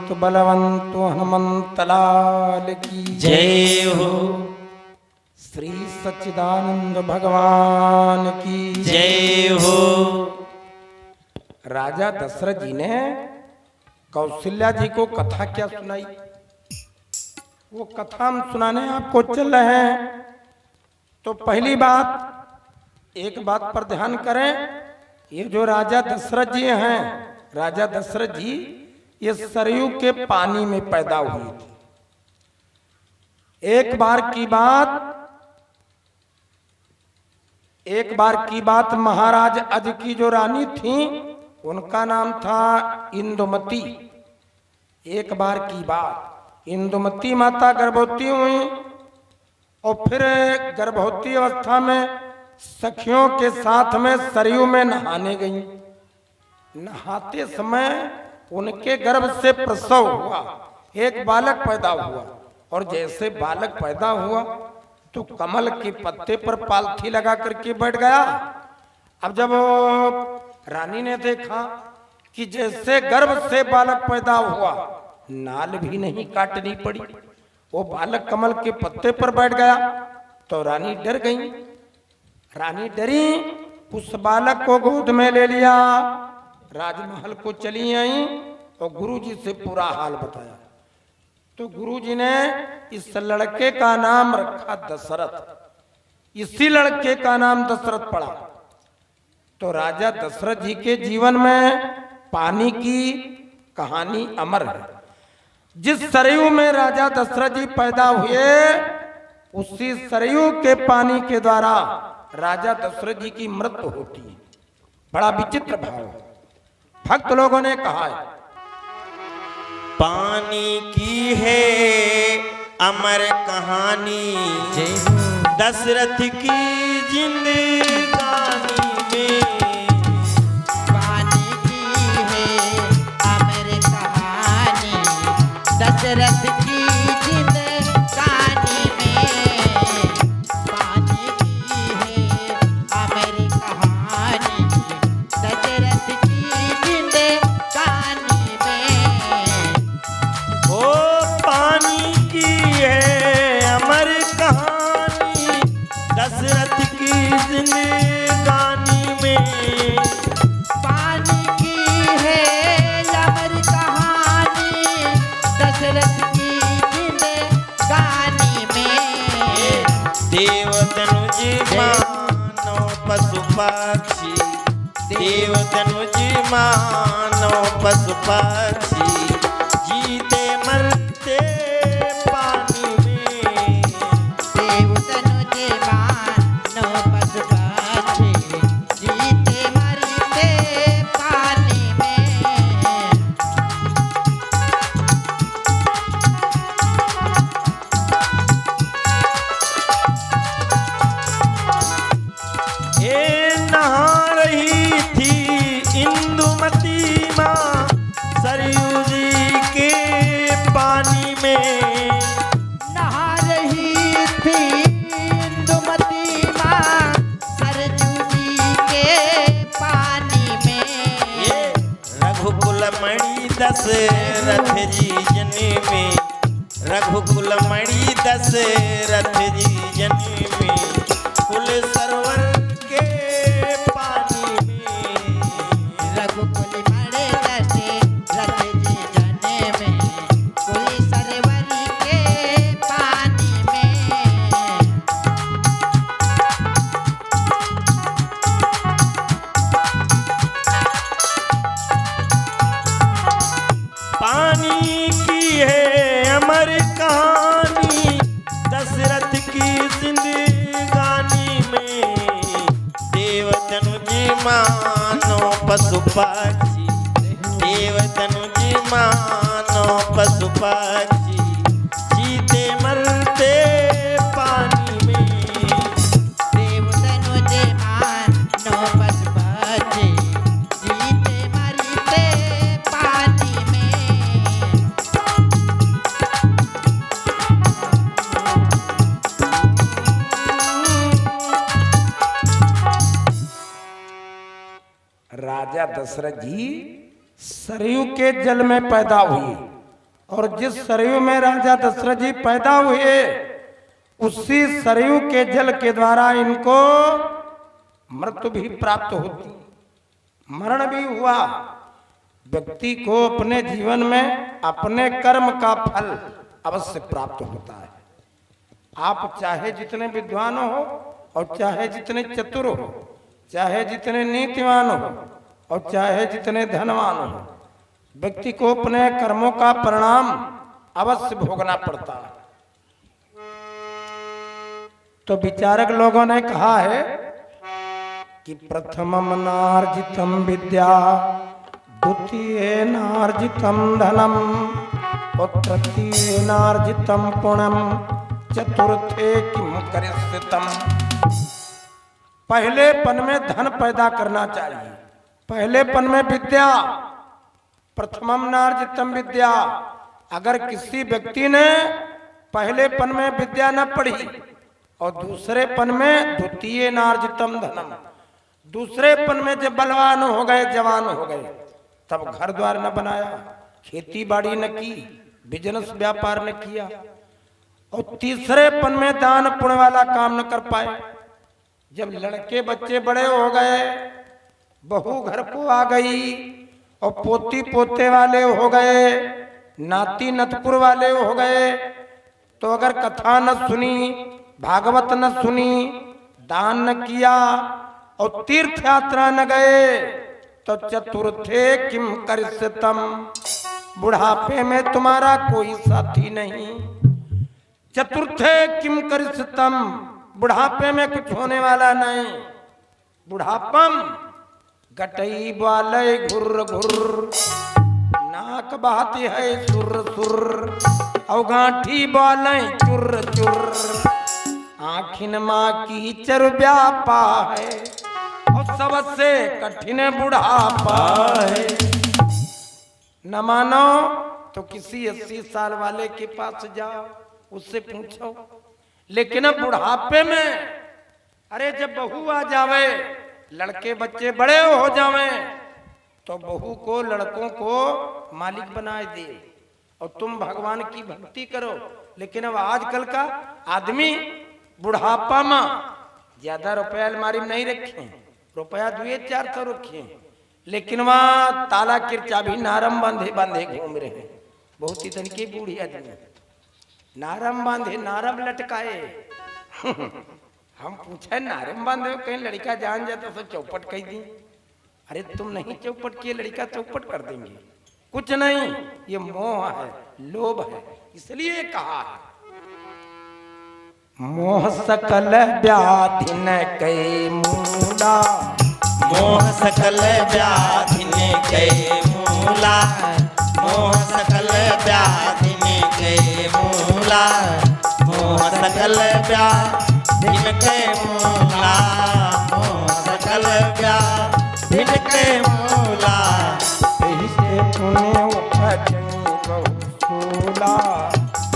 जयवंत बलवंत हनुमंत लाल की जय हो। श्री सच्चिदानंद भगवान की जय हो। राजा दशरथ जी ने कौशल्या जी को कथा क्या सुनाई, वो कथा हम सुनाने आपको चल रहे हैं। तो पहली बात, एक बात पर ध्यान करें, ये जो राजा दशरथ जी हैं, राजा दशरथ जी ये सरयू के पानी में पैदा हुए थे। एक बार की बात महाराज अज की जो रानी थी उनका नाम था इंदुमती। एक बार की बात, इंदुमती माता गर्भवती हुई और फिर गर्भवती अवस्था में सखियों के साथ में सरयू में नहाने गईं। नहाते समय उनके गर्भ से प्रसव हुआ, एक बालक पैदा हुआ। और जैसे बालक पैदा हुआ तो कमल के पत्ते पर पालथी लगा करके बैठ गया। अब जब रानी ने देखा कि जैसे गर्भ से बालक पैदा हुआ, नाल भी नहीं काटनी पड़ी, वो बालक कमल के पत्ते पर बैठ गया, तो रानी डर गई। रानी डरी, उस बालक को गोद में ले लिया, राजमहल को चली आई और गुरुजी से पूरा हाल बताया। तो गुरुजी ने इस लड़के का नाम रखा दशरथ, इसी लड़के का नाम दशरथ पड़ा। तो राजा दशरथ जी के जीवन में पानी की कहानी अमर है। जिस सरयू में राजा दशरथ जी पैदा हुए, उसी सरयू के पानी के द्वारा राजा दशरथ जी की मृत्यु होती है। बड़ा विचित्र भाव है। भक्त लोगों ने कहा है, पानी की है अमर कहानी, दशरथ की जिंदगानी में। पानी की है अमर कहानी, दशरथ की जिंदगानी में। पानी की है अमर कहानी, दशरथ की जिंदगानी में। ओ पानी की है अमर कहानी, दशरथ की जिंदगानी में। पानी की है अमर कहानी, दशरथ की जिंदगानी में। देव तनुज मानो पशु पक्षी, देव तनुज मानो पशु पक्षी, जीते मरते पानी में। देव तनुज मानो पशु पक्षी, जीते मरते पानी में। ये नहा रही थी इंदुमती माँ सरयू जी के पानी में। नहा रही थी इंदुमती माँ सरयू जी के पानी में। ये रघुकुल मणि दशरथ जी जन्मे, रघुकुल मणि दशरथ जी जन्मे, कुल सरोवर के पानी में। रघुकुल मणि दशरथ जी जन्मे, कुल सरोवर के पानी में। पानी की है अमर कहानी, दशरथ की जिंदगानी में। देव तनुज मानो पशु पक्षी, देव तनुज मानो पशु पक्षी, जीते मरते पानी में। देव तनुज मानो पशु पक्षी, जीते मरते पानी में। राजा दशरथ जी सरयू के जल में पैदा हुए और जिस सरयू में राजा दशरथ जी पैदा हुए उसी सरयू के जल के द्वारा इनको मृत्यु भी प्राप्त होती, मरण भी हुआ। व्यक्ति को अपने जीवन में अपने कर्म का फल अवश्य प्राप्त होता है। आप चाहे जितने विद्वान हो और चाहे जितने चतुर हो, चाहे जितने नीतिवान हो और चाहे जितने धनवान हो, व्यक्ति को अपने कर्मों का परिणाम अवश्य भोगना पड़ता है। तो विचारक लोगों ने कहा है कि प्रथमम नार्जितम विद्या, द्वितीय नार्जितम धनम और तृतीय नार्जितम पुण्यम, चतुर्थे किम करिष्यतम। पहले पन में धन पैदा करना चाहिए, पहले पन में विद्या, प्रथमम नार्जितम विद्या। अगर किसी व्यक्ति ने पहले पन में विद्या न पढ़ी और दूसरे पन में द्वितीय नार्जितम धनम, दूसरे पन में जब बलवान हो गए, जवान हो गए, तब घर द्वार न बनाया, खेती बाड़ी न की, बिजनेस व्यापार न किया, और तीसरे पन में दान पुण्य वाला काम न कर पाए। जब लड़के बच्चे बड़े हो गए, बहू घर को आ गई और पोती पोते वाले हो गए, नाती नतपुर वाले हो गए, तो अगर कथा न सुनी, भागवत न सुनी, दान न किया और तीर्थ यात्रा न गए, तो चतुर्थे किम करिष्यतम। बुढ़ापे में तुम्हारा कोई साथी नहीं। चतुर्थे किम करिष्यतम, बुढ़ापे में कुछ होने वाला नहीं। बुढ़ापम गटई बालय घुर्र घुर्र, नाक बहाती है सुर सुर, और गांठी बालय चुर चुर, आखिन माँ की चर व्यापा है, और सबसे कठिन बुढ़ापा है। न मानो तो किसी 80 साल वाले के पास जाओ, उससे पूछो। लेकिन अब बुढ़ापे में, अरे जब बहू आ जावे, लड़के बच्चे बड़े हो जावे, तो बहू को लड़कों को मालिक बनाए दे और तुम भगवान की भक्ति करो। लेकिन अब आजकल का आदमी बुढ़ापा में ज्यादा रुपया अलमारी में नहीं रखे, रुपया 200-400 रखे, लेकिन वहां ताला की चाबी नारम बांधे बांधे घूम रहे हैं। बहुत ही तनकी बूढ़ी आदमी, नारम बांधे नारम लटकाए। हम पूछे नारम बांधे, कहीं लड़का जान जाता तो चौपट कह दी। अरे तुम नहीं चौपट किए, लड़का चौपट कर देंगे। कुछ नहीं, ये मोह है, लोभ है, इसलिए कहा है मोह सकल व्याधि न कै मूला, मोह सकल व्याधि ने कै मूला, मोह सकल व्याधि ने कै मूला, मोह सकल व्याधि ने कै मूला, मोह सकल व्याधि ने कै मूला। एहि से पुण्य उपजै बहुसूला,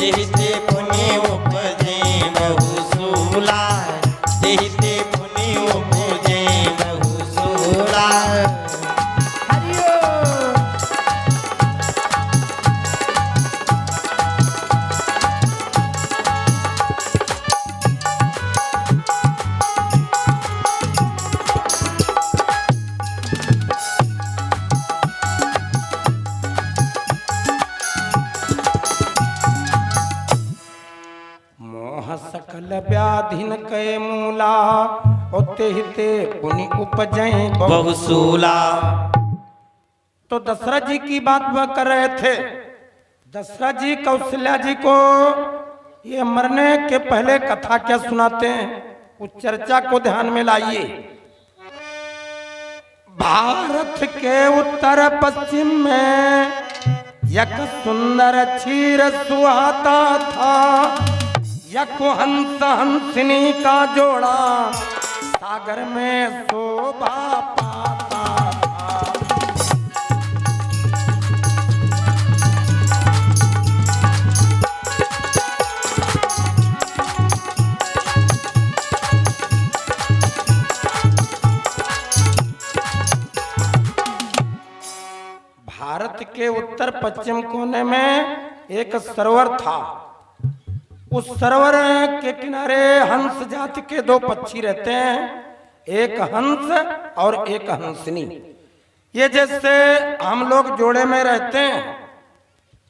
एहि से पुण्य उपजै बहुसूला, एहि से पुण्य उपजै बहुसूला। मोह सकल व्याधि न कै मूला, ओते हिते पुण्य उपजै बहुसूला। तो दशरथ जी की बात वह कर रहे थे। दशरथ जी कौशल्या जी को ये मरने के पहले कथा क्या सुनाते हैं, उस चर्चा को ध्यान में लाइए। भारत के उत्तर पश्चिम में एक सुंदर क्षीर सुहाता था, एक हंस हंसनी का जोड़ा सागर में शोभा पाता था। भारत के उत्तर पश्चिम कोने में एक सरोवर था। उस सरोवर के किनारे हंस जाति के दो पक्षी रहते हैं, एक हंस और एक हंसनी। ये जैसे हम लोग जोड़े में रहते हैं,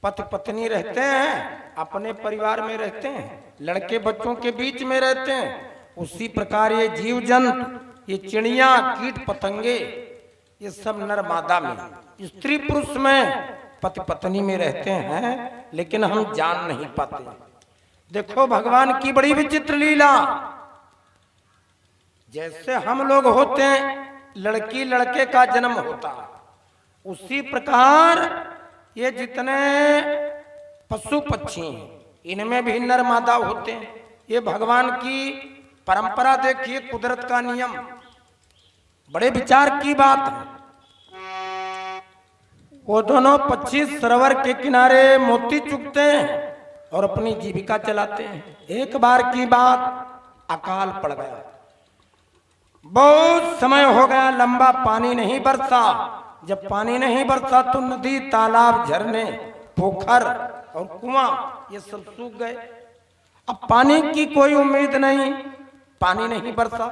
पति पत्नी रहते हैं, अपने परिवार में रहते हैं, लड़के बच्चों के बीच में रहते हैं, उसी प्रकार ये जीव जंतु, ये चिड़िया, कीट पतंगे, ये सब नर मादा में, स्त्री पुरुष में, पति पत्नी में रहते हैं, लेकिन हम जान नहीं पाते। देखो भगवान की बड़ी विचित्र लीला। जैसे हम लोग होते हैं, लड़की लड़के का जन्म होता, उसी प्रकार ये जितने पशु पक्षी हैं, इनमें भी नर मादा होते हैं। ये भगवान की परंपरा देखिए, कुदरत का नियम, बड़े विचार की बात है। वो दोनों पक्षी सरोवर के किनारे मोती चुगते हैं और अपनी जीविका चलाते हैं। एक बार की बात, अकाल पड़ गया, बहुत समय हो गया, लंबा पानी नहीं बरसा। जब पानी नहीं बरसा तो नदी, तालाब, झरने, पोखर और कुआं ये सब सूख गए। अब पानी की कोई उम्मीद नहीं, पानी नहीं बरसा।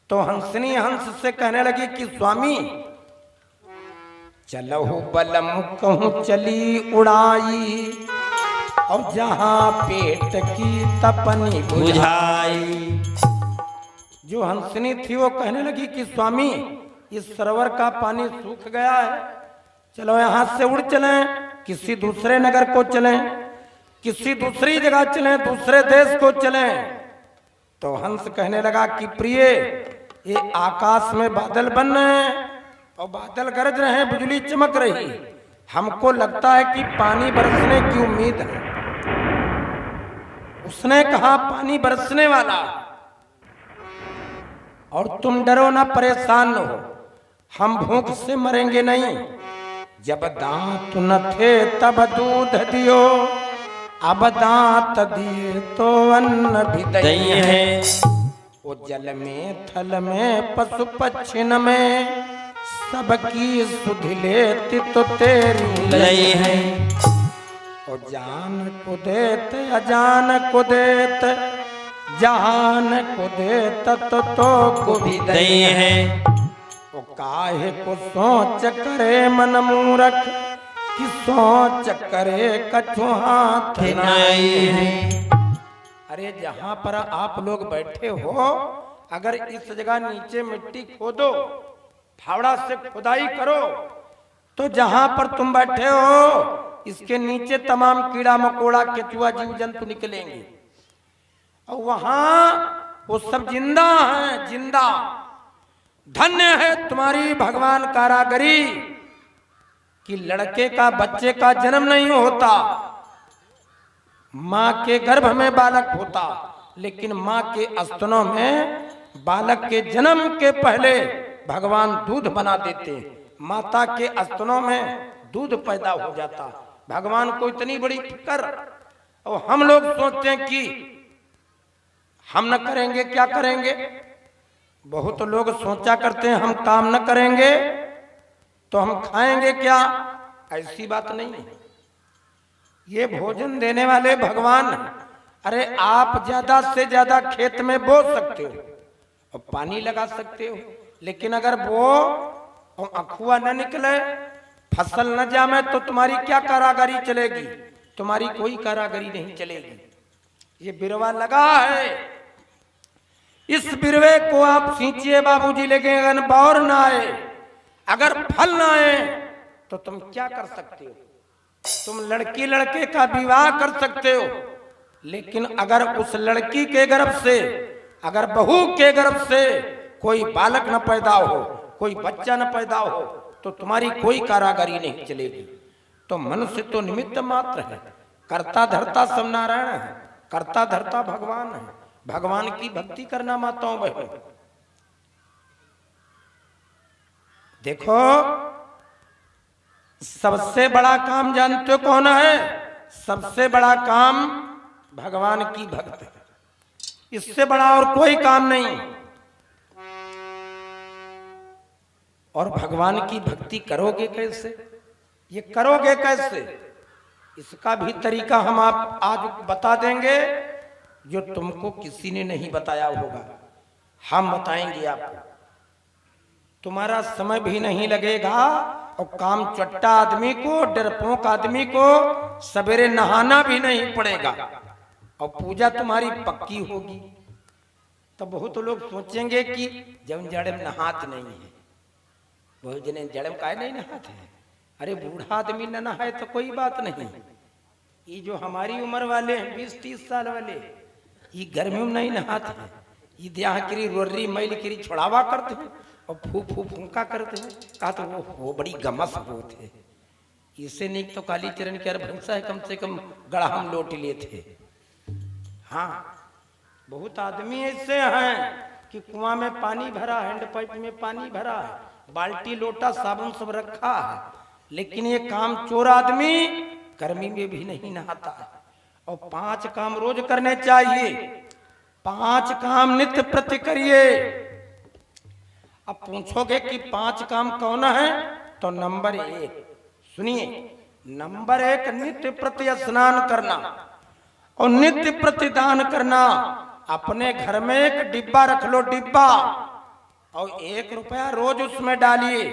तो हंसनी हंस से कहने लगी कि स्वामी, चलहु बलम कहूं चली उड़ाई, और जहां पेट की तपनी बुझाई। जो हंसनी थी वो कहने लगी कि स्वामी, इस सरोवर का पानी सूख गया है, चलो यहां से उड़ चलें, किसी दूसरे नगर को चलें, किसी दूसरी जगह चलें, दूसरे देश को चलें। तो हंस कहने लगा कि प्रिय, ये आकाश में बादल बन रहे हैं और बादल गरज रहे हैं, बिजली चमक रही, हमको लगता है कि पानी बरसने की उम्मीद है। उसने कहा पानी बरसने वाला, और तुम डरो ना, परेशान न हो, हम भूख से मरेंगे नहीं। जब दांत न थे तब दूध दियो, अब दांत दिए तो अन्न भी दही है। वो जल में, थल में, पशु पक्षिन में, सबकी सुध लेती तो तेरी लई है। और जान को देत अजान को देत, जहान को देत तो को भी दई है। वो काहे को सोच करे मन मूरख, कि सोच करे कछु हाथ नहीं है। अरे जहां पर आप लोग बैठे हो, अगर इस जगह नीचे मिट्टी खोदो, फावड़ा से खुदाई करो, तो जहां पर तुम बैठे हो इसके नीचे तमाम कीड़ा मकोड़ा, केचुआ, जीव जंतु निकलेंगे, और वहां वो सब जिंदा हैं, जिंदा। धन्य है तुम्हारी भगवान कारागरी कि लड़के का, बच्चे का जन्म नहीं होता, मां के गर्भ में बालक होता, लेकिन मां के स्तनों में बालक के जन्म के पहले भगवान दूध बना देते, माता के स्तनों में दूध पैदा हो जाता। भगवान को इतनी बड़ी फिक्र, और हम लोग सोचते हैं कि हम न करेंगे क्या करेंगे। बहुत लोग सोचा करते हैं हम काम न करेंगे तो हम खाएंगे क्या। ऐसी बात नहीं है, ये भोजन देने वाले भगवान। अरे आप ज्यादा से ज्यादा खेत में बो सकते हो और पानी लगा सकते हो, लेकिन अगर वो और अखुआ न निकले, फसल न जामे, तो तुम्हारी क्या कारागरी चलेगी, तुम्हारी कोई कारागरी नहीं चलेगी। ये बिरवा लगा है, इस बिरवे को आप सींचिए बाबूजी, लेकिन अगर बौर ना आए, अगर फल ना आए, तो तुम क्या कर सकते हो। तुम लड़की लड़के का विवाह कर सकते हो, लेकिन अगर उस लड़की के गर्भ से, अगर बहू के गर्भ से कोई बालक न पैदा हो, कोई बच्चा न पैदा हो, तो तुम्हारी कोई कारागरी नहीं चलेगी। तो मनुष्य तो निमित्त मात्र है, कर्ता धर्ता सब नारायण है, कर्ता धर्ता भगवान है। भगवान की भक्ति करना माताओं बहनों। देखो सबसे बड़ा काम जानते हो कौन है? सबसे बड़ा काम भगवान की भक्ति है, इससे बड़ा और कोई काम नहीं। और भगवान की भक्ति करोगे कैसे? ये करोगे कैसे? इसका भी तरीका हम आप आज बता देंगे, जो तुमको किसी ने नहीं बताया होगा, हम बताएंगे आपको। तुम्हारा समय भी नहीं लगेगा और काम चट्टा आदमी को, डरपोक आदमी को सवेरे नहाना भी नहीं पड़ेगा और पूजा तुम्हारी पक्की होगी। तो बहुत लोग सोचेंगे कि जब जड़म नहात नहीं है, बहुत जने जड़म काहे नहीं नहाते हैं। अरे बूढ़ा आदमी न नहाए तो कोई बात नहीं, ये जो हमारी उम्र वाले हैं 20-30 साल वाले, ये गर्मी में नहीं नहाते हैं, ये देह किरी रोर्री मैल किरी छोड़ावा करते हैं और फू फू फूंका करते हैं। कहा तो वो बड़ी गमस होते हैं, इससे नहीं तो काली चरण के भंसा है, कम से कम गड़ा हम लोट लिए थे। हाँ, बहुत आदमी ऐसे हैं कि कुआं में पानी भरा, हैंडपाइप में पानी भरा है, बाल्टी लोटा साबुन सब रखा है, लेकिन ये काम चोर आदमी गर्मी में भी नहीं नहाता है। और 5 काम रोज करने चाहिए, 5 काम नित्य प्रति करिए। अब पूछोगे कि 5 काम कौन है, तो नंबर 1 सुनिए, नंबर 1 नित्य प्रति स्नान करना और नित्य प्रति दान करना। अपने घर में एक डिब्बा रख लो, डिब्बा, और 1 रुपया रोज उसमें डालिए,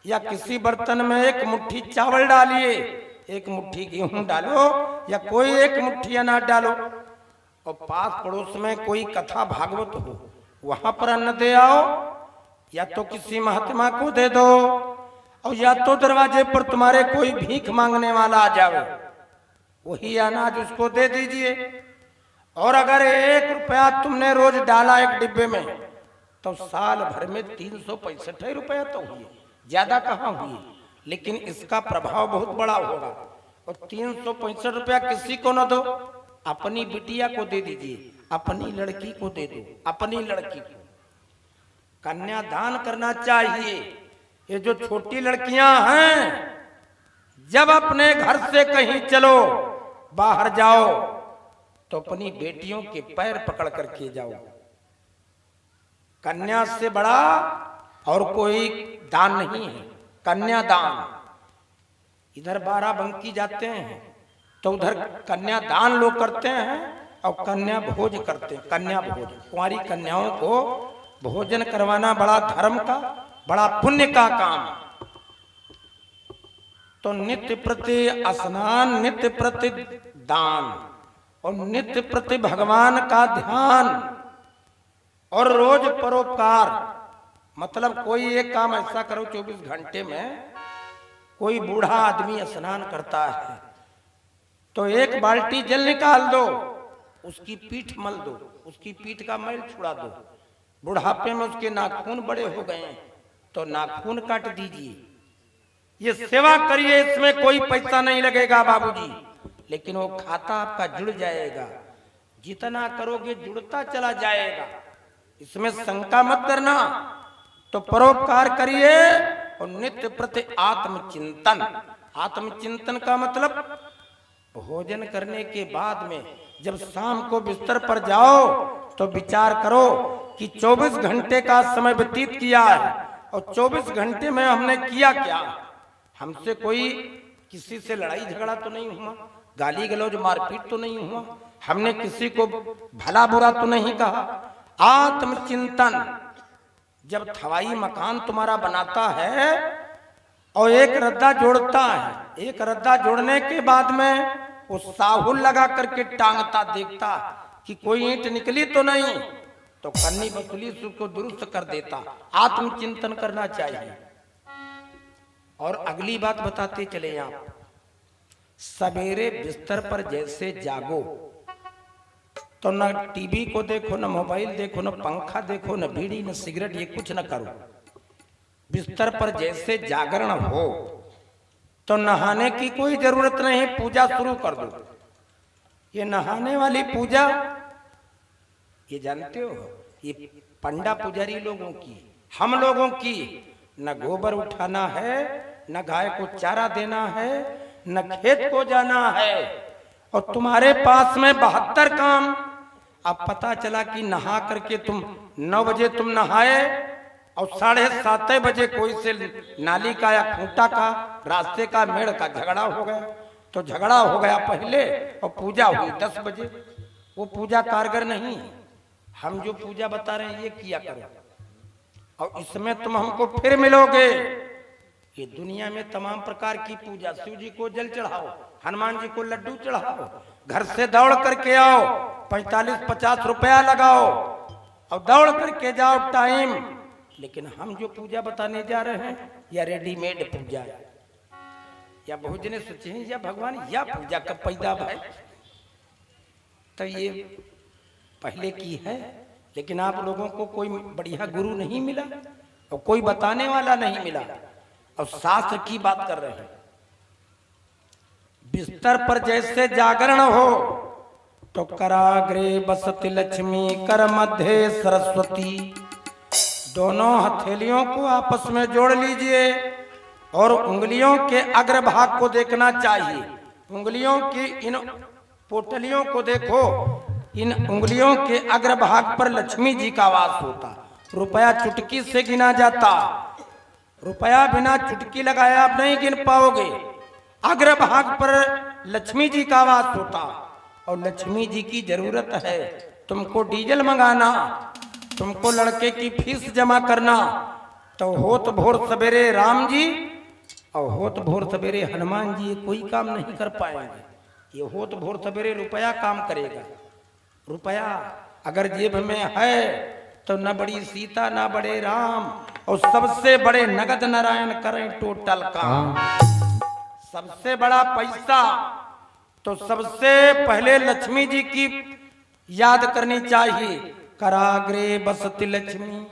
या किसी बर्तन में 1 मुट्ठी चावल डालिए, 1 मुट्ठी गेहूं डालो, या कोई 1 मुट्ठी अनाज डालो। और पास पड़ोस में कोई कथा भागवत हो, वहां पर अन्न दे आओ, या तो किसी महात्मा को दे दो, और या तो दरवाजे पर तुम्हारे कोई भीख मांगने वाला आ जाओ, वही अनाज उसको दे दीजिए। और अगर 1 रुपया तुमने रोज डाला एक डिब्बे में, तो साल भर में 365 रुपया तो हुए, ज्यादा कहाँ हुए, लेकिन इसका प्रभाव बहुत बड़ा होगा। और 365 रुपया किसी को न दो, अपनी बिटिया को दे दीजिए, अपनी लड़की को दे दो, अपनी लड़की को। कन्यादान करना चाहिए। ये जो छोटी लड़कियां हैं, जब अपने घर से कहीं चलो, बाहर जाओ, तो अपनी बेटियों के पैर पकड़ करके जाओ। कन्या से बड़ा और कोई दान नहीं है, कन्यादान। इधर 12 बंकी जाते हैं तो उधर कन्यादान लोग करते हैं और कन्या भोज करते हैं। कन्या भोज, कुंवारी कन्याओं को भोजन करवाना बड़ा धर्म का, बड़ा पुण्य का काम। तो नित्य प्रति स्नान, नित्य प्रति दान और नित्य प्रति भगवान का ध्यान और रोज परोपकार। मतलब कोई एक काम ऐसा करो 24 घंटे में। कोई बूढ़ा आदमी स्नान करता है तो 1 बाल्टी जल निकाल दो, उसकी पीठ मल दो, उसकी पीठ का मैल छुड़ा दो। बुढ़ापे में उसके नाखून बड़े हो गए हैं तो नाखून काट दीजिए। ये सेवा करिए, इसमें कोई पैसा नहीं लगेगा बाबूजी, लेकिन वो खाता आपका जुड़ जाएगा। जितना करोगे जुड़ता चला जाएगा, इसमें शंका मत करना। तो परोपकार करिए और नित्य प्रति आत्मचिंतन। आत्मचिंतन का मतलब भोजन करने के बाद में जब शाम को बिस्तर पर जाओ तो विचार करो कि 24 घंटे का समय व्यतीत किया है और 24 घंटे में हमने किया क्या। हमसे कोई किसी से लड़ाई झगड़ा तो नहीं हुआ, गाली गलौज मारपीट तो नहीं हुआ, हमने किसी को भला बुरा तो नहीं कहा। आत्मचिंतन। जब थवाई मकान तुम्हारा बनाता है और एक रद्दा जोड़ता है, एक रद्दा जोड़ने के बाद में वो साहुल लगा करके टांगता, देखता कि कोई ईंट निकली तो नहीं, तो कन्नी बसुली उसको दुरुस्त कर देता। आत्मचिंतन करना चाहिए। और अगली बात बताते चले आप, सवेरे बिस्तर पर जैसे जागो तो न टीवी को देखो, न मोबाइल देखो, न पंखा देखो, न बीड़ी, न सिगरेट, ये कुछ न करो। बिस्तर पर जैसे जागरण हो तो नहाने की कोई जरूरत नहीं, पूजा शुरू कर दो। ये नहाने वाली पूजा, ये जानते हो, ये पंडा पुजारी लोगों की, हम लोगों की। न गोबर उठाना है, न गाय को चारा देना है, न खेत को जाना है, और तुम्हारे पास में 72 काम। अब पता चला कि नहा करके तुम 9 बजे तुम नहाए और 7:30 बजे कोई से नाली का या खूंटा का, रास्ते का, मेड़ का झगड़ा हो गया, तो झगड़ा हो गया पहले और पूजा हुई 10 बजे। वो पूजा कारगर नहीं है। हम जो पूजा बता रहे हैं ये किया करो, और इसमें तुम हमको फिर मिलोगे। ये दुनिया में तमाम प्रकार की पूजा, शिव जी को जल चढ़ाओ, हनुमान जी को लड्डू चढ़ाओ, घर से दौड़ करके आओ, 45-50 रुपया लगाओ और दौड़ करके जाओ टाइम। लेकिन हम जो पूजा बताने जा रहे हैं या रेडीमेड पूजा है, या बहुत जने सोचे हैं या भगवान या पूजा कब पैदा भाई, तो ये पहले की है। लेकिन आप लोगों को कोई बढ़िया गुरु नहीं मिला और कोई बताने वाला नहीं मिला, और शास्त्र की बात कर रहे हैं। बिस्तर पर जैसे जागरण हो तो कराग्रे बसती लक्ष्मी, कर मध्य सरस्वती। दोनों हथेलियों को आपस में जोड़ लीजिए और उंगलियों के अग्रभाग को देखना चाहिए। उंगलियों की इन पोटलियों को देखो, इन उंगलियों के अग्रभाग पर लक्ष्मी जी का वास होता। रुपया चुटकी से गिना जाता, रुपया बिना चुटकी लगाए आप नहीं गिन पाओगे। अग्रभाग पर लक्ष्मी जी का वास होता, और लक्ष्मी जी की जरूरत है। तुमको डीजल मंगाना, तुमको लड़के की फीस जमा करना, तो होत भोर सवेरे राम जी और होत भोर सवेरे हनुमान जी ये कोई काम नहीं कर पाएंगे। ये होत भोर सवेरे रुपया काम करेगा। रुपया अगर जेब में है तो न बड़ी सीता न बड़े राम, और सबसे बड़े नगद नारायण करें टोटल काम। सबसे बड़ा पैसा तो सबसे पहले लक्ष्मी जी की याद करनी चाहिए। कराग्रे बसती लक्ष्मी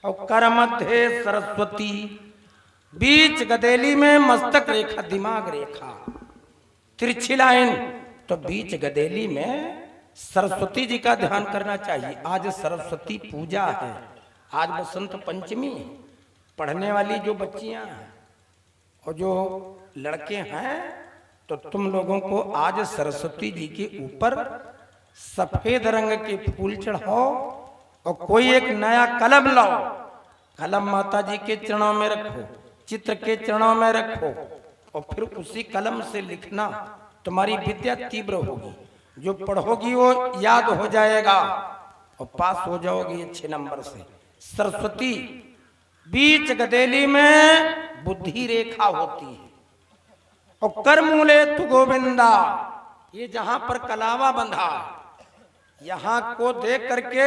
और कर मध्य सरस्वती। बीच गदेली में मस्तक रेखा, दिमाग रेखा, तिरछी लाइन, तो बीच गदेली में सरस्वती जी का ध्यान करना चाहिए। आज सरस्वती पूजा है, आज बसंत पंचमी है। पढ़ने वाली जो बच्चियां हैं और जो लड़के हैं, तो तुम लोगों को आज सरस्वती जी के ऊपर सफेद रंग के फूल चढ़ाओ और कोई एक नया कलम लाओ। कलम माता जी के चरणों में रखो, चित्र के चरणों में रखो, और फिर उसी कलम से लिखना। तुम्हारी विद्या तीव्र होगी, जो पढ़ोगी वो याद हो जाएगा और पास हो जाओगी अच्छे नंबर से। सरस्वती बीच गदेली में बुद्धि रेखा होती है, और कर मूले तु गोविंदा। ये जहां पर कलावा बंधा, यहां को देख करके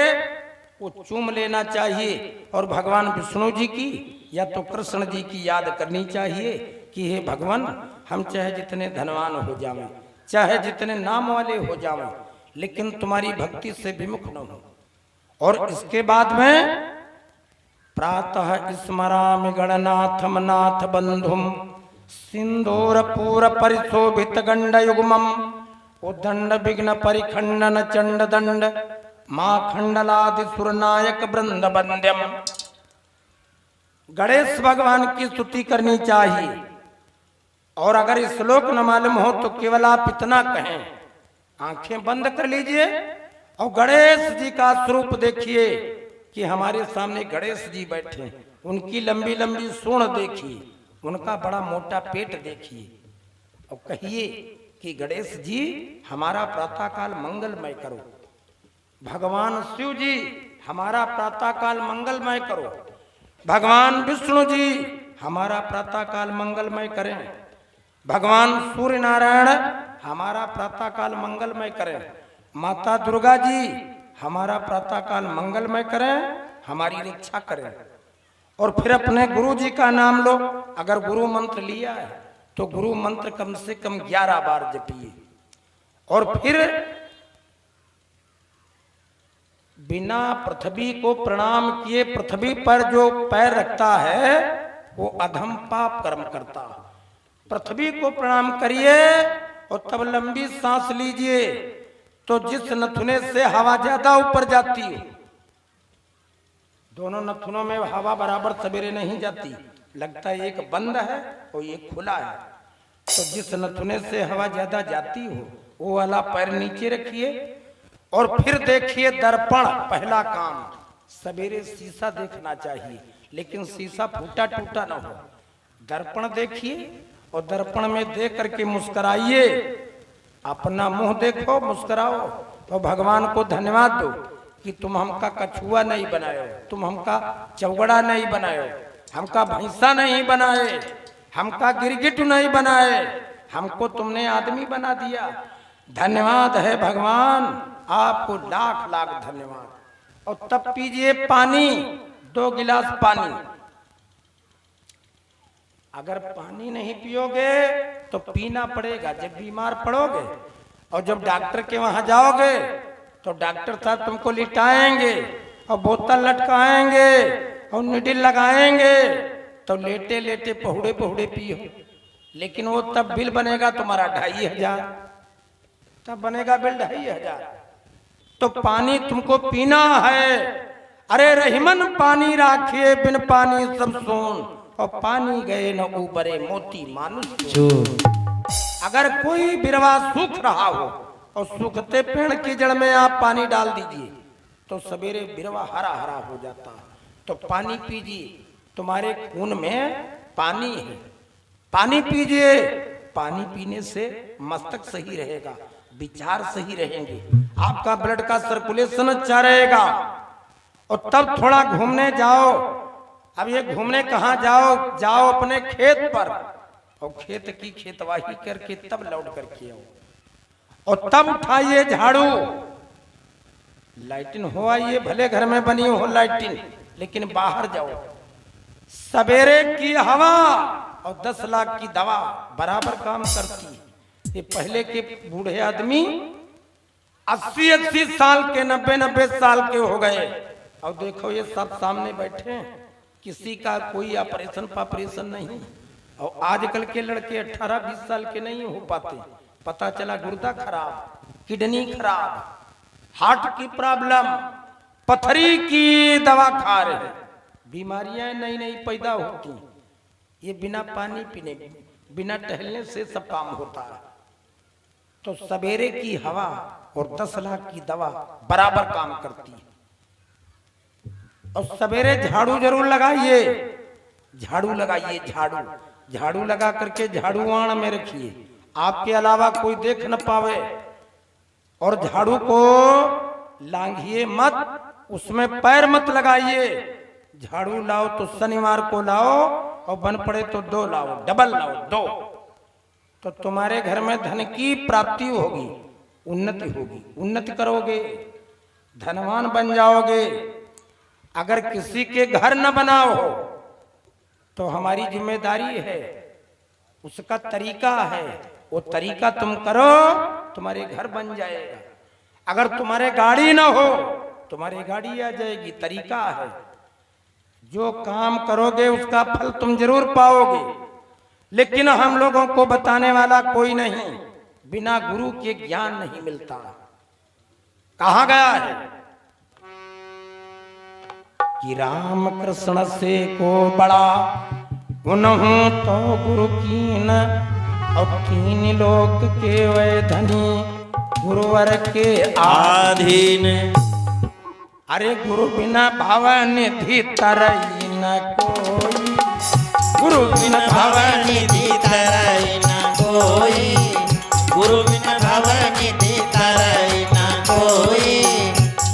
वो चूम लेना चाहिए, और भगवान विष्णु जी की या तो कृष्ण जी की याद करनी चाहिए कि हे भगवान, हम चाहे जितने धनवान हो जावें, चाहे जितने नाम वाले हो जावें, लेकिन तुम्हारी भक्ति से विमुख न हो। और इसके बाद में प्रातः स्मरामि गणनाथम नाथ बंधुम, सिंदूर पूर परिशोभित गंड युग्मम, उदंड विघ्न परिखंडन चंड दंड, मां खंडलादि सुरनायक वृंद बंद्यम। गणेश भगवान की स्तुति करनी चाहिए। और अगर श्लोक न मालूम हो तो केवल आप इतना कहें, आंखें बंद कर लीजिए और गणेश जी का स्वरूप देखिए कि हमारे सामने गणेश जी बैठे हैं। उनकी लंबी लंबी सूंड देखिए, उनका बड़ा मोटा पेट देखिए, और कहिए कि गणेश जी हमारा प्रातः काल मंगलमय करो। भगवान शिव जी हमारा प्रातः काल मंगलमय करो। भगवान विष्णु जी हमारा प्रातः काल मंगलमय करें। भगवान सूर्य नारायण हमारा प्रातः काल मंगलमय करें। माता दुर्गा जी हमारा प्रातः काल मंगलमय करें, हमारी रक्षा करें। और फिर अपने गुरु जी का नाम लो। अगर गुरु मंत्र लिया है तो गुरु मंत्र कम से कम 11 बार जपिए। और फिर बिना पृथ्वी को प्रणाम किए पृथ्वी पर जो पैर रखता है वो अधम पाप कर्म करता है। पृथ्वी को प्रणाम करिए और तब लंबी सांस लीजिए, तो जिस नथुने से हवा ज्यादा ऊपर जाती है, दोनों नथुनों में हवा बराबर सवेरे नहीं जाती, लगता है एक बंद है और एक खुला है। तो जिस नथुने से हवा ज्यादा जाती हो वो वाला पैर नीचे रखिए। और फिर देखिए दर्पण। पहला काम, सवेरे शीशा देखना चाहिए, लेकिन शीशा फूटा टूटा ना हो। दर्पण देखिए और दर्पण में देख करके मुस्कुराइए, अपना मुंह देखो, मुस्कुराओ और भगवान को धन्यवाद दो कि तुम हमका कछुआ नहीं बनायो, तुम हमका चौगड़ा नहीं बनायो, हमका भैंसा नहीं बनाए, हमका गिरगिट नहीं बनाए, हमको तुमने आदमी बना दिया। धन्यवाद है भगवान, आपको लाख लाख धन्यवाद। और तब पीजिए पानी, 2 गिलास पानी। अगर पानी नहीं पियोगे तो पीना पड़ेगा जब बीमार पड़ोगे, और जब डॉक्टर के वहां जाओगे तो डॉक्टर साहब तुमको लिटाएंगे और बोतल लटकाएंगे और निडिल लगाएंगे, तो लेटे लेटे पहुड़े पहुड़े पियो। लेकिन वो तब बिल बनेगा तुम्हारा 2500, तब बनेगा बिल 2500। तो पानी तुमको पीना है। अरे रहीमन पानी राखिए, बिन पानी सब सोन, और पानी गए न ऊपरे मोती मानुष चूर। अगर कोई बिरवा सूख रहा हो और सूखते पेड़ की जड़ में आप पानी डाल दीजिए तो सवेरे बिरवा हरा हरा हो जाता है। तो पानी पीजिए, तुम्हारे खून में पानी है, पानी पीजिए। पानी पीने से मस्तक सही रहेगा, विचार सही रहेंगे, आपका ब्लड का सर्कुलेशन अच्छा रहेगा। और तब थोड़ा घूमने जाओ। अब ये घूमने कहाँ जाओ? जाओ अपने खेत पर, और खेत की खेतवाही करके तब लौट करके आओ, और तब उठाइए झाड़ू। लाइटिन हो आइए, भले घर में बनी हो लाइटिन, लेकिन बाहर जाओ। सवेरे की हवा और 10 लाख की दवा बराबर काम करती है। ये पहले के बूढ़े आदमी 80-80 साल के, 90-90 साल के हो गए, और देखो ये सब सामने बैठे हैं, किसी का कोई ऑपरेशन नहीं। और आजकल के लड़के 18-20 साल के नहीं हो पाते। पता चला गुर्दा खराब, किडनी खराब, हार्ट की प्रॉब्लम, पथरी की दवा खा रहे हैं। बीमारियां नई नई पैदा होती, ये बिना पानी पीने, बिना टहलने से सब काम होता है। तो सवेरे की हवा और 10 लाख की दवा बराबर काम करती है। और सवेरे झाड़ू जरूर लगाइए, झाड़ू लगाइए, झाड़ू लगा करके झाड़ूआण में रखिए, आपके अलावा कोई देख न पावे। और झाड़ू को लांघिए मत, उसमें पैर मत लगाइए। झाड़ू लाओ तो शनिवार को लाओ, और बन पड़े तो 2 लाओ, डबल लाओ 2, तो तुम्हारे घर में धन की प्राप्ति होगी, उन्नति होगी, उन्नति करोगे, धनवान बन जाओगे। अगर किसी के घर न बनाओ तो हमारी जिम्मेदारी है, उसका तरीका है, वो तरीका तुम करो, तुम्हारे घर बन जाएगा। अगर तुम्हारे गाड़ी ना हो, तुम्हारी गाड़ी आ जाएगी, तरीका है। जो काम करोगे उसका फल तुम जरूर पाओगे। लेकिन हम लोगों को बताने वाला कोई नहीं, बिना गुरु के ज्ञान नहीं मिलता। कहा गया है कि राम कृष्ण से को बड़ा उन्हों तो गुरु कीन, और 3 लोक के वै धनी गुरुवर के आधीन। अरे गुरु बिना भवन निधि तरई न कोई, गुरु बिना भवन निधि तरई न कोई, गुरु बिन भवन निधि तरई न कोई,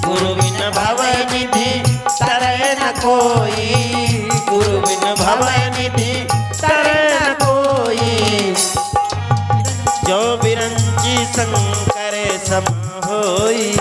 गुरु बिन भवन निधि तरई न कोई, गुरु बिन भवन निधि तरई न कोई। जो बिरंची शंकर सम होई,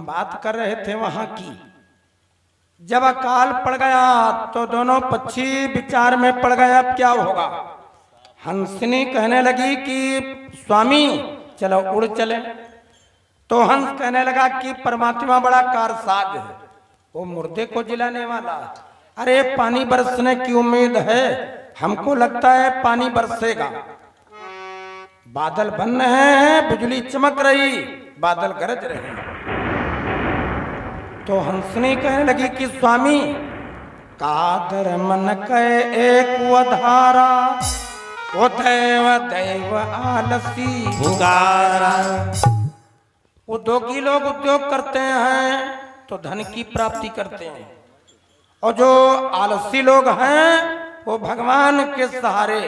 बात कर रहे थे वहां की। जब अकाल पड़ गया तो दोनों पक्षी विचार में पड़ गए, अब क्या होगा। हंसनी कहने लगी कि स्वामी चलो उड़ चले। तो हंस कहने लगा कि परमात्मा बड़ा कारसाज है, वो मुर्दे को जिलाने वाला। अरे पानी बरसने की उम्मीद है, हमको लगता है पानी बरसेगा। बादल बन रहे हैं, बिजली चमक रही, बादल गरज रहे हैं। तो हंसनी कहने लगी कि स्वामी, कादर मन कहे एक वधारा, वो दैव दैव आलसी पुकारा। उद्योगी लोग उद्योग करते हैं तो धन की प्राप्ति करते हैं, और जो आलसी लोग हैं वो भगवान के सहारे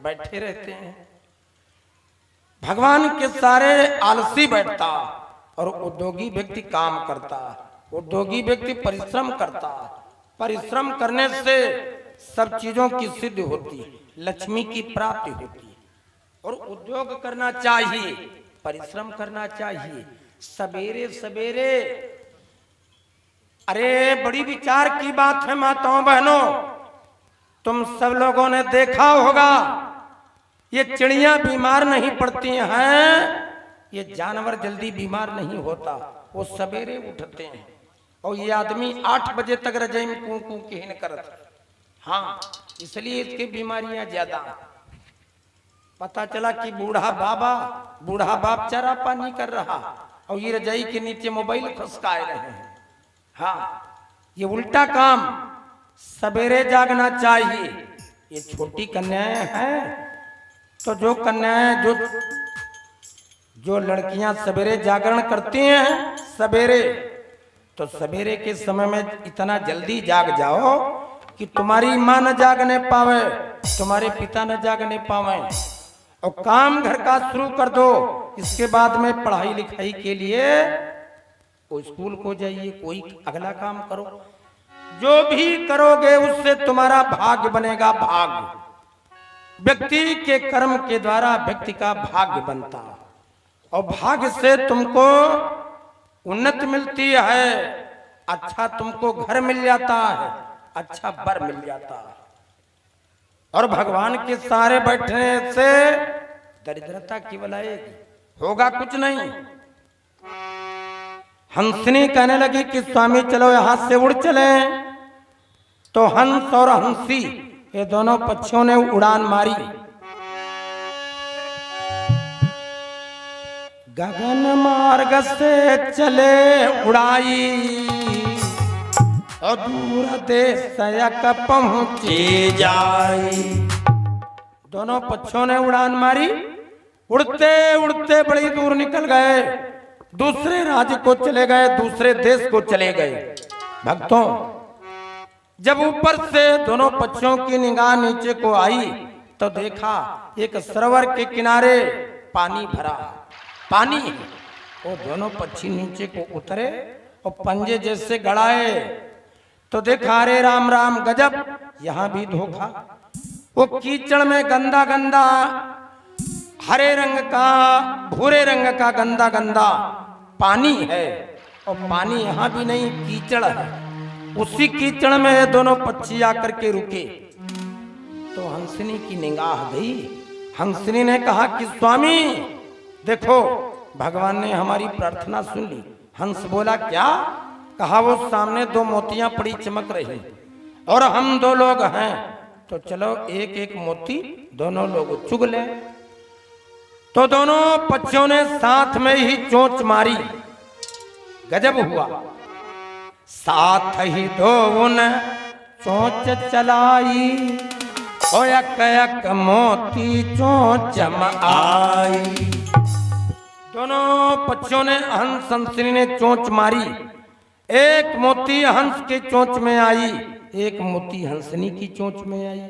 बैठे रहते हैं। भगवान के सहारे आलसी बैठता और उद्योगी व्यक्ति काम करता। उद्योगी व्यक्ति परिश्रम करता। परिश्रम करने से सब चीजों की सिद्धि होती, लक्ष्मी की प्राप्ति होती। और उद्योग करना चाहिए, परिश्रम करना चाहिए। सवेरे सवेरे, अरे बड़ी विचार की बात है माताओं बहनों, तुम सब लोगों ने देखा होगा, ये चिड़ियां बीमार नहीं पड़ती हैं, ये जानवर जल्दी बीमार नहीं होता, वो सवेरे उठते हैं। और ये आदमी 8 बजे तक रजाई में कूं कूं कहने करता। हाँ, इसलिए इसकी बीमारियां ज्यादा। पता चला कि बूढ़ा बाप चारा पानी कर रहा और ये रजाई के नीचे मोबाइल फंसकाए रहे हैं। हाँ, ये उल्टा काम। सवेरे जागना चाहिए। ये छोटी कन्याएं हैं, तो जो कन्याएं जो लड़कियां सवेरे जागरण करती हैं सवेरे, तो सवेरे के समय में इतना जल्दी जाग जाओ कि तुम्हारी माँ न जागने पावे, तुम्हारे पिता न जागने पावे, और काम घर का शुरू कर दो। इसके बाद में पढ़ाई लिखाई के लिए कोई स्कूल को जाइए, कोई अगला काम करो। जो भी करोगे उससे तुम्हारा भाग्य बनेगा। भाग्य व्यक्ति के कर्म के द्वारा व्यक्ति का भाग्य बनता, और भाग्य से तुमको उन्नति मिलती है। अच्छा तुमको घर मिल जाता है, अच्छा वर मिल जाता है। और भगवान के सहारे बैठने से दरिद्रता की बलाएगी, होगा कुछ नहीं। हंसनी कहने लगी कि स्वामी चलो यहां से उड़ चले। तो हंस और हंसी ये दोनों पक्षियों ने उड़ान मारी। गगन मार्ग से चले उड़ाई, और दूर देश तक पहुंची जाई। दोनों पक्षियों ने उड़ान मारी, उड़ते उड़ते बड़ी दूर निकल गए, दूसरे राज्य को चले गए, दूसरे देश को चले गए। भक्तों, जब ऊपर से दोनों पक्षियों की निगाह नीचे को आई तो देखा एक सरोवर के किनारे पानी भरा, पानी। वो दोनों पक्षी नीचे को उतरे और पंजे जैसे गड़ाए, तो देखा अरे राम राम गजब, यहां भी धोखा। वो कीचड़ में गंदा गंदा हरे रंग का, भूरे रंग का गंदा गंदा पानी है, और पानी यहां भी नहीं, कीचड़ है। उसी कीचड़ में ये दोनों पक्षी आकर के रुके। तो हंसनी की निगाह गई। हंसनी ने कहा कि स्वामी देखो, भगवान ने हमारी प्रार्थना सुन ली। हंस बोला क्या? कहा वो सामने 2 मोतियां पड़ी चमक रही, और हम 2 लोग हैं, तो चलो एक एक मोती दोनों लोग चुग ले। तो दोनों पक्षियों ने साथ में ही चोंच मारी। गजब हुआ, साथ ही 2 ने चोंच चलाई, ओ यक यक मोती चोंच में आई। दोनों पक्षियों ने, हंस हंसनी ने चोंच मारी। एक मोती हंस के चोंच में आई, एक मोती हंसनी की चोंच में आई।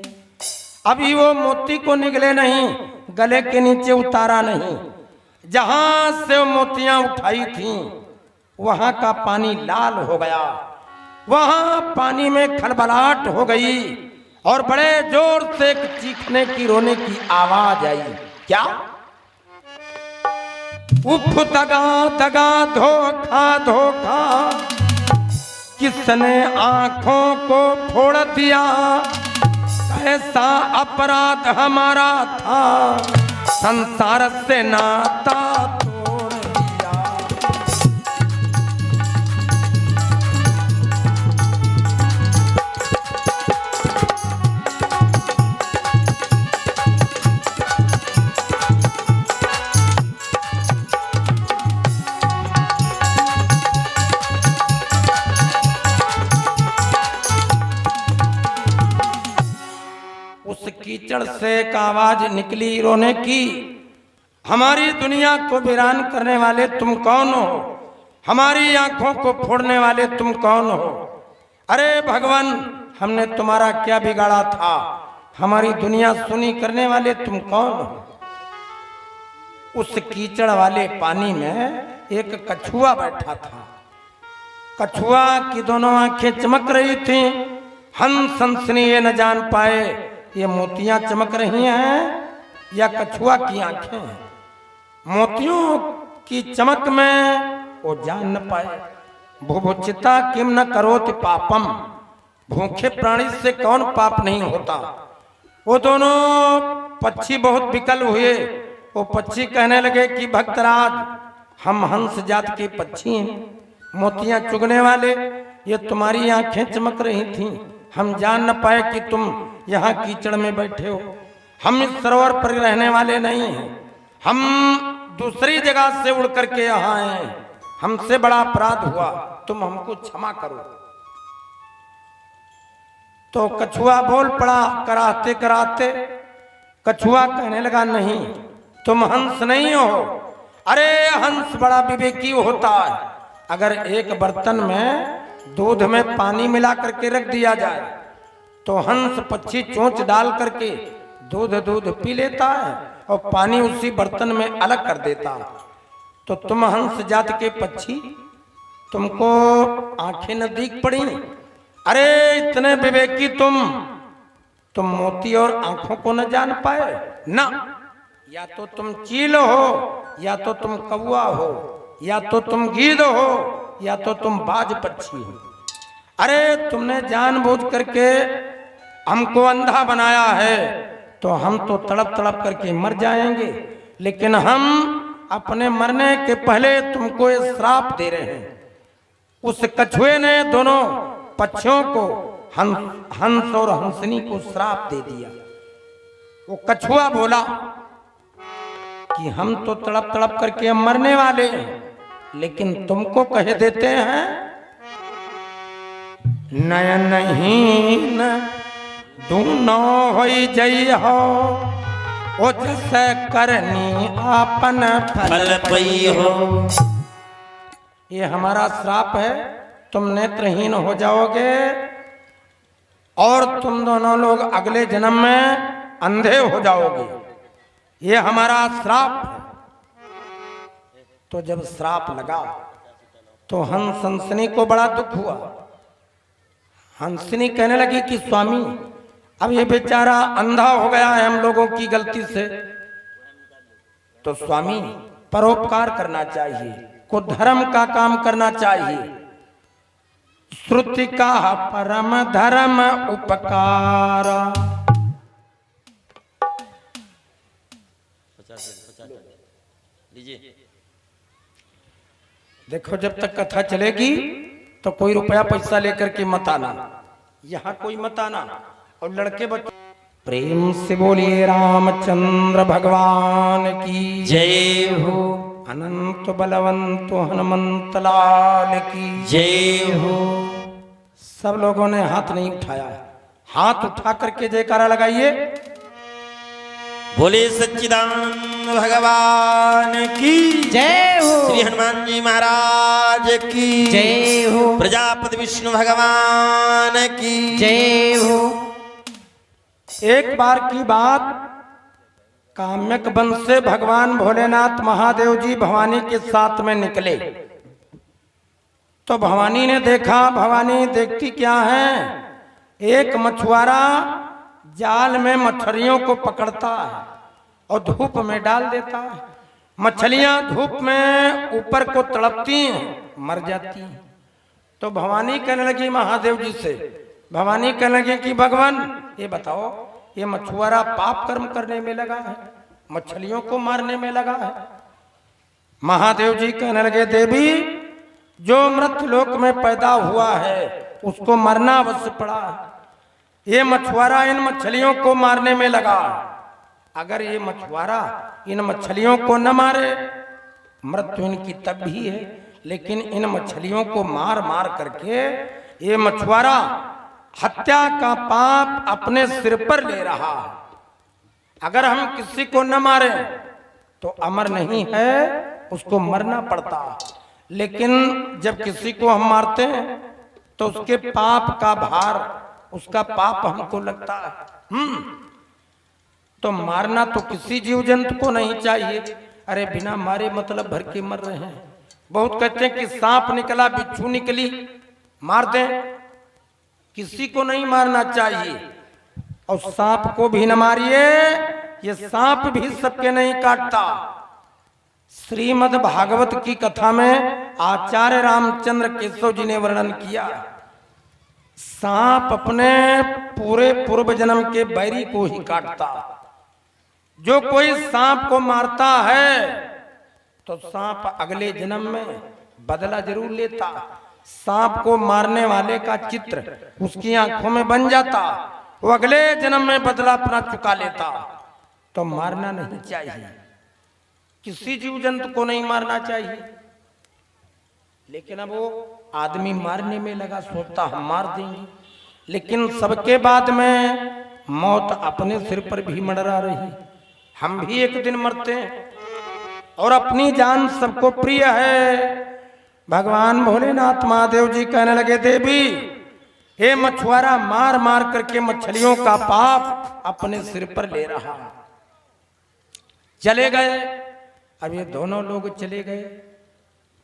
अभी वो मोती को निगले नहीं, गले के नीचे उतारा नहीं। जहां से मोतियां उठाई थीं वहां का पानी लाल हो गया, वहां पानी में खलबलाहट हो गई, और बड़े जोर से एक चीखने की, रोने की आवाज आई। क्या? उफ दगा दगा, धोखा धोखा, किसने आंखों को फोड़ दिया, कैसा अपराध हमारा था, संसार से नाता तोड़ दिया। से एक आवाज निकली रोने की, हमारी दुनिया को वीरान करने वाले तुम कौन हो? हमारी आंखों को फोड़ने वाले तुम कौन हो? अरे भगवान, हमने तुम्हारा क्या बिगाड़ा था? हमारी दुनिया सुनी करने वाले तुम कौन हो? उस कीचड़ वाले पानी में एक कछुआ बैठा था। कछुआ की दोनों आंखें चमक रही थीं। हंस हंसनी ये न जान पाए ये मोतियां चमक रही हैं या कछुआ की आंखें हैं। मोतियों की चमक में वो जान न पाए। भुभुचिता किम न करोति पापम, भूखे प्राणी से कौन पाप नहीं होता। वो दोनों पक्षी बहुत विकल हुए। वो पक्षी कहने लगे कि भक्तराज, हम हंस जात के पक्षी हैं, मोतियां चुगने वाले, ये तुम्हारी आंखें चमक रही थीं। हम जान न पाए कि तुम यहाँ कीचड़ में बैठे हो। हम इस सरोवर पर रहने वाले नहीं हैं, हम दूसरी जगह से उड़ करके यहाँ आए हैं। हमसे बड़ा अपराध हुआ, तुम हमको क्षमा करो। तो कछुआ बोल पड़ा कराते कराते। कछुआ कहने लगा, नहीं, तुम हंस नहीं हो। अरे हंस बड़ा विवेकी होता है। अगर एक बर्तन में दूध में पानी मिला करके रख दिया जाए तो हंस पक्षी चोंच डाल करके दूध पी लेता है और पानी उसी बर्तन में अलग कर देता है। तो तुम हंस जात के पक्षी, तुमको आंखें न दिख पड़ी? अरे इतने विवेकी तुम मोती और आंखों को न जान पाए ना? या तो तुम चील हो, या तो तुम कौवा हो, या तो तुम गीद हो, या तो तुम बाज पक्षी हो। अरे तुमने जानबूझ करके हमको अंधा बनाया है, तो हम तो तड़प तड़प करके मर जाएंगे, लेकिन हम अपने मरने के पहले तुमको ये श्राप दे रहे हैं। उस कछुए ने दोनों पक्षियों को, हंस और हंसनी को श्राप दे दिया। वो कछुआ बोला कि हम तो तड़प तड़प करके मरने वाले हैं, लेकिन तुमको कह देते हैं नयनहीन दूनो होई जई हो, ओ जैसे करनी आपन फल पई हो। ये हमारा श्राप है, तुम नेत्रहीन हो जाओगे और तुम दोनों लोग अगले जन्म में अंधे हो जाओगे। ये हमारा श्राप है। तो जब श्राप लगा तो हंसनी को बड़ा दुख हुआ। हंसनी कहने लगी कि स्वामी, अब ये बेचारा अंधा हो गया है हम लोगों की गलती से, तो स्वामी परोपकार करना चाहिए, को धर्म का काम करना चाहिए। श्रुति का परम धर्म उपकार। लीजिए। देखो, जब तक कथा चलेगी तो कोई रुपया पैसा लेकर के मत आना, यहाँ कोई मत आना। और लड़के बच्चे प्रेम से बोलिए रामचंद्र भगवान की जय हो। अनंत बलवंत हनुमंत लाल की जय हो। सब लोगों ने हाथ नहीं उठाया, हाथ उठा करके जयकारा लगाइए। बोले सच्चिदानंद भगवान की जय हो। श्री हनुमान जी महाराज की जय हो। प्रजापति विष्णु भगवान की जय हो। एक बार की बात, काम्यक वन से भगवान भोलेनाथ महादेव जी भवानी के साथ में निकले। तो भवानी ने देखा, भवानी देखती क्या है, एक मछुआरा जाल में मछलियों को पकड़ता है और धूप में डाल देता है। मछलियां धूप में ऊपर को तड़पती हैं, मर जाती हैं। तो भवानी कहने लगी महादेव जी से, भवानी कहने लगी कि भगवान ये बताओ, ये मछुआरा पाप कर्म करने में लगा है, मछलियों को मारने में लगा है। महादेव जी कहने लगे, देवी, जो मृत लोक में पैदा हुआ है उसको मरना अवश्य पड़ा है। ये मछुआरा इन मछलियों को मारने में लगा। अगर ये मछुआरा इन मछलियों को न मारे, मृत्यु इनकी तब भी है, लेकिन इन मछलियों को मार मार करके ये मछुआरा हत्या का पाप अपने सिर पर ले रहा है। अगर हम किसी को न मारे तो अमर नहीं है, उसको मरना पड़ता। लेकिन जब किसी को हम मारते हैं तो उसके पाप का भार, उसका पाप हमको लगता है। तो मारना तो किसी जीव जंतु को नहीं चाहिए। अरे बिना मारे मतलब भर के मर रहे हैं। बहुत कहते हैं कि सांप निकला, बिच्छू निकली, मार दें। किसी को नहीं मारना चाहिए। और सांप को भी न मारिए, ये सांप भी सबके नहीं काटता। श्रीमद् भागवत की कथा में आचार्य रामचंद्र केशव जी ने वर्णन किया, सांप अपने पूरे पूर्व जन्म के बैरी को ही काटता। जो कोई सांप को मारता है तो सांप अगले जन्म में बदला जरूर लेता। सांप को मारने वाले का चित्र उसकी आंखों में बन जाता, वो अगले जन्म में बदला अपना चुका लेता। तो मारना नहीं चाहिए, किसी जीव जंतु को नहीं मारना चाहिए। लेकिन अब वो आदमी मारने में लगा, सोचता हम मार देंगे। लेकिन सबके बाद में मौत अपने सिर पर भी मंडरा रही। हम भी एक दिन मरते हैं और अपनी जान सबको प्रिय है। भगवान भोलेनाथ महादेव जी कहने लगे, देवी हे मछुआरा, मार मार करके मछलियों का पाप अपने सिर पर ले रहा। चले गए। अब ये दोनों लोग चले गए।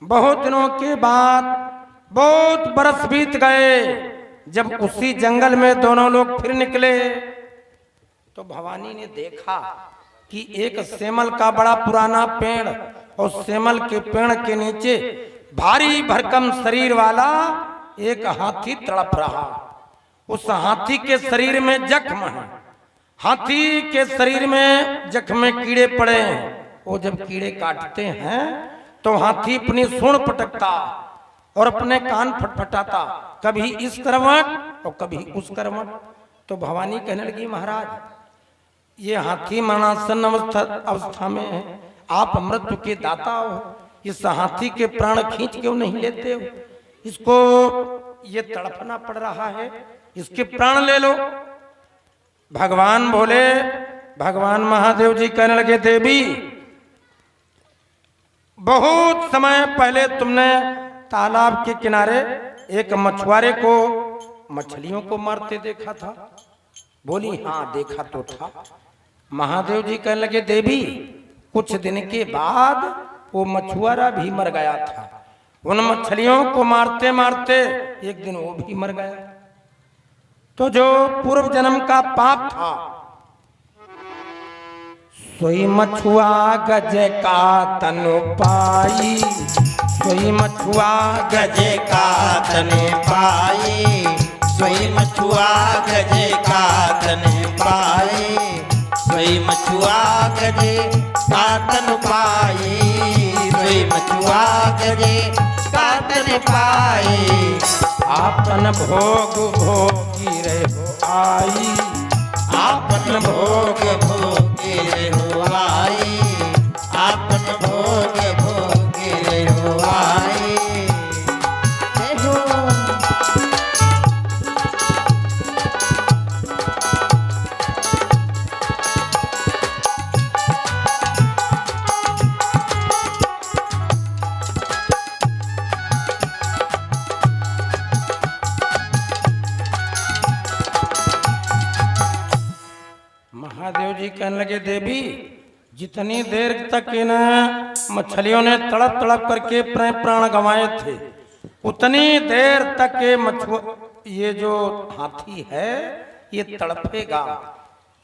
बहुत दिनों के बाद, बहुत बरस बीत गए, जब उसी जंगल में दोनों लोग फिर निकले तो भवानी ने देखा कि एक सेमल का बड़ा पुराना पेड़, और सेमल के पेड़ के नीचे भारी भरकम शरीर वाला एक हाथी तड़प रहा। उस हाथी के शरीर में जख्म है। हाथी के शरीर में जख्म में कीड़े पड़े हैं। वो जब कीड़े काटते हैं तो हाथी अपनी सूंड पटकता और अपने कान फटफटाता, कभी इस करवट और कभी उस करवट। तो भवानी कहने लगी, महाराज ये हाथी मरणासन अवस्था में है, आप मृत्यु के दाता हो, इस हाथी के प्राण खींच क्यों नहीं लेते हो? इसको ये तड़पना पड़ रहा है, इसके प्राण ले लो। भगवान बोले, भगवान महादेव जी कहने लगे, देवी बहुत समय पहले तुमने तालाब के किनारे एक मछुआरे को मछलियों को मारते देखा था। बोली, हाँ देखा तो था। महादेव जी कहने लगे, देवी कुछ दिन के बाद वो मछुआरा भी मर गया था। उन मछलियों को मारते मारते एक दिन वो भी मर गया। तो जो पूर्व जन्म का पाप था, सोई मछुआ गज का तनु पाई, सोई मछुआ गज का तन पाए, सोई मछुआ गज का तन पाए, सोई मछुआ गज का तन पाए, सोई मछुआ गज का तन पाए। आपन भोग भोगी रहो आई, आपन भोग भोगे रहो आई, आपन भोग भोगे रहो आई। महादेव जी कहने लगे, देवी जितनी देर तक इन मछलियों ने तड़प तड़प करके अपने प्राण गंवाए थे, उतनी देर तक ये जो हाथी है ये तड़पेगा।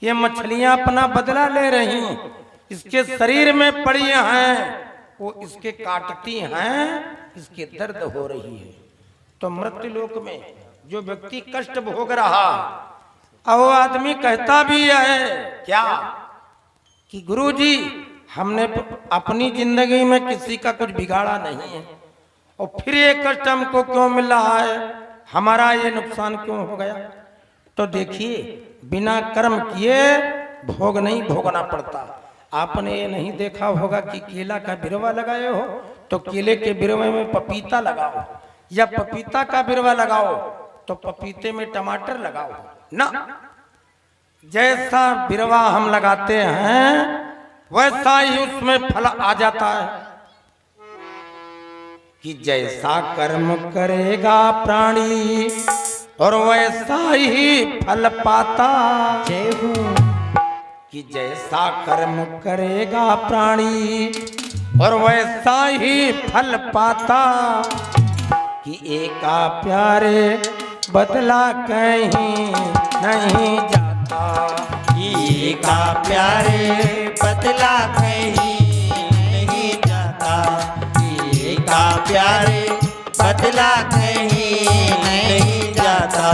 ये मछलियां अपना बदला ले रही, इसके शरीर में पड़ी हैं, वो इसके काटती हैं, इसके दर्द हो रही है। तो मृत्यु लोक में जो व्यक्ति कष्ट भोग रहा, अब वो आदमी कहता भी है क्या कि गुरुजी हमने अपनी जिंदगी में किसी का कुछ बिगाड़ा नहीं है, और फिर ये कष्ट हमको क्यों मिल रहा है, हमारा ये नुकसान क्यों हो गया? तो देखिए, बिना कर्म किए भोग नहीं भोगना पड़ता। आपने ये नहीं देखा होगा कि केला का बिरवा लगाए हो तो केले के बिरवे में पपीता लगाओ, या पपीता का बिरवा लगाओ तो पपीते में टमाटर लगाओ ना। जैसा बिरवा हम लगाते हैं वैसा ही उसमें फल आ जाता है कि जैसा कर्म करेगा प्राणी और वैसा ही फल पाता। जय हो। कि जैसा कर्म करेगा प्राणी और वैसा ही फल पाता। कि एका प्यारे बदला कहीं नहीं जाता। एका प्यारे बदला कहीं नहीं जाता। एका प्यारे बदला कहीं नहीं जाता।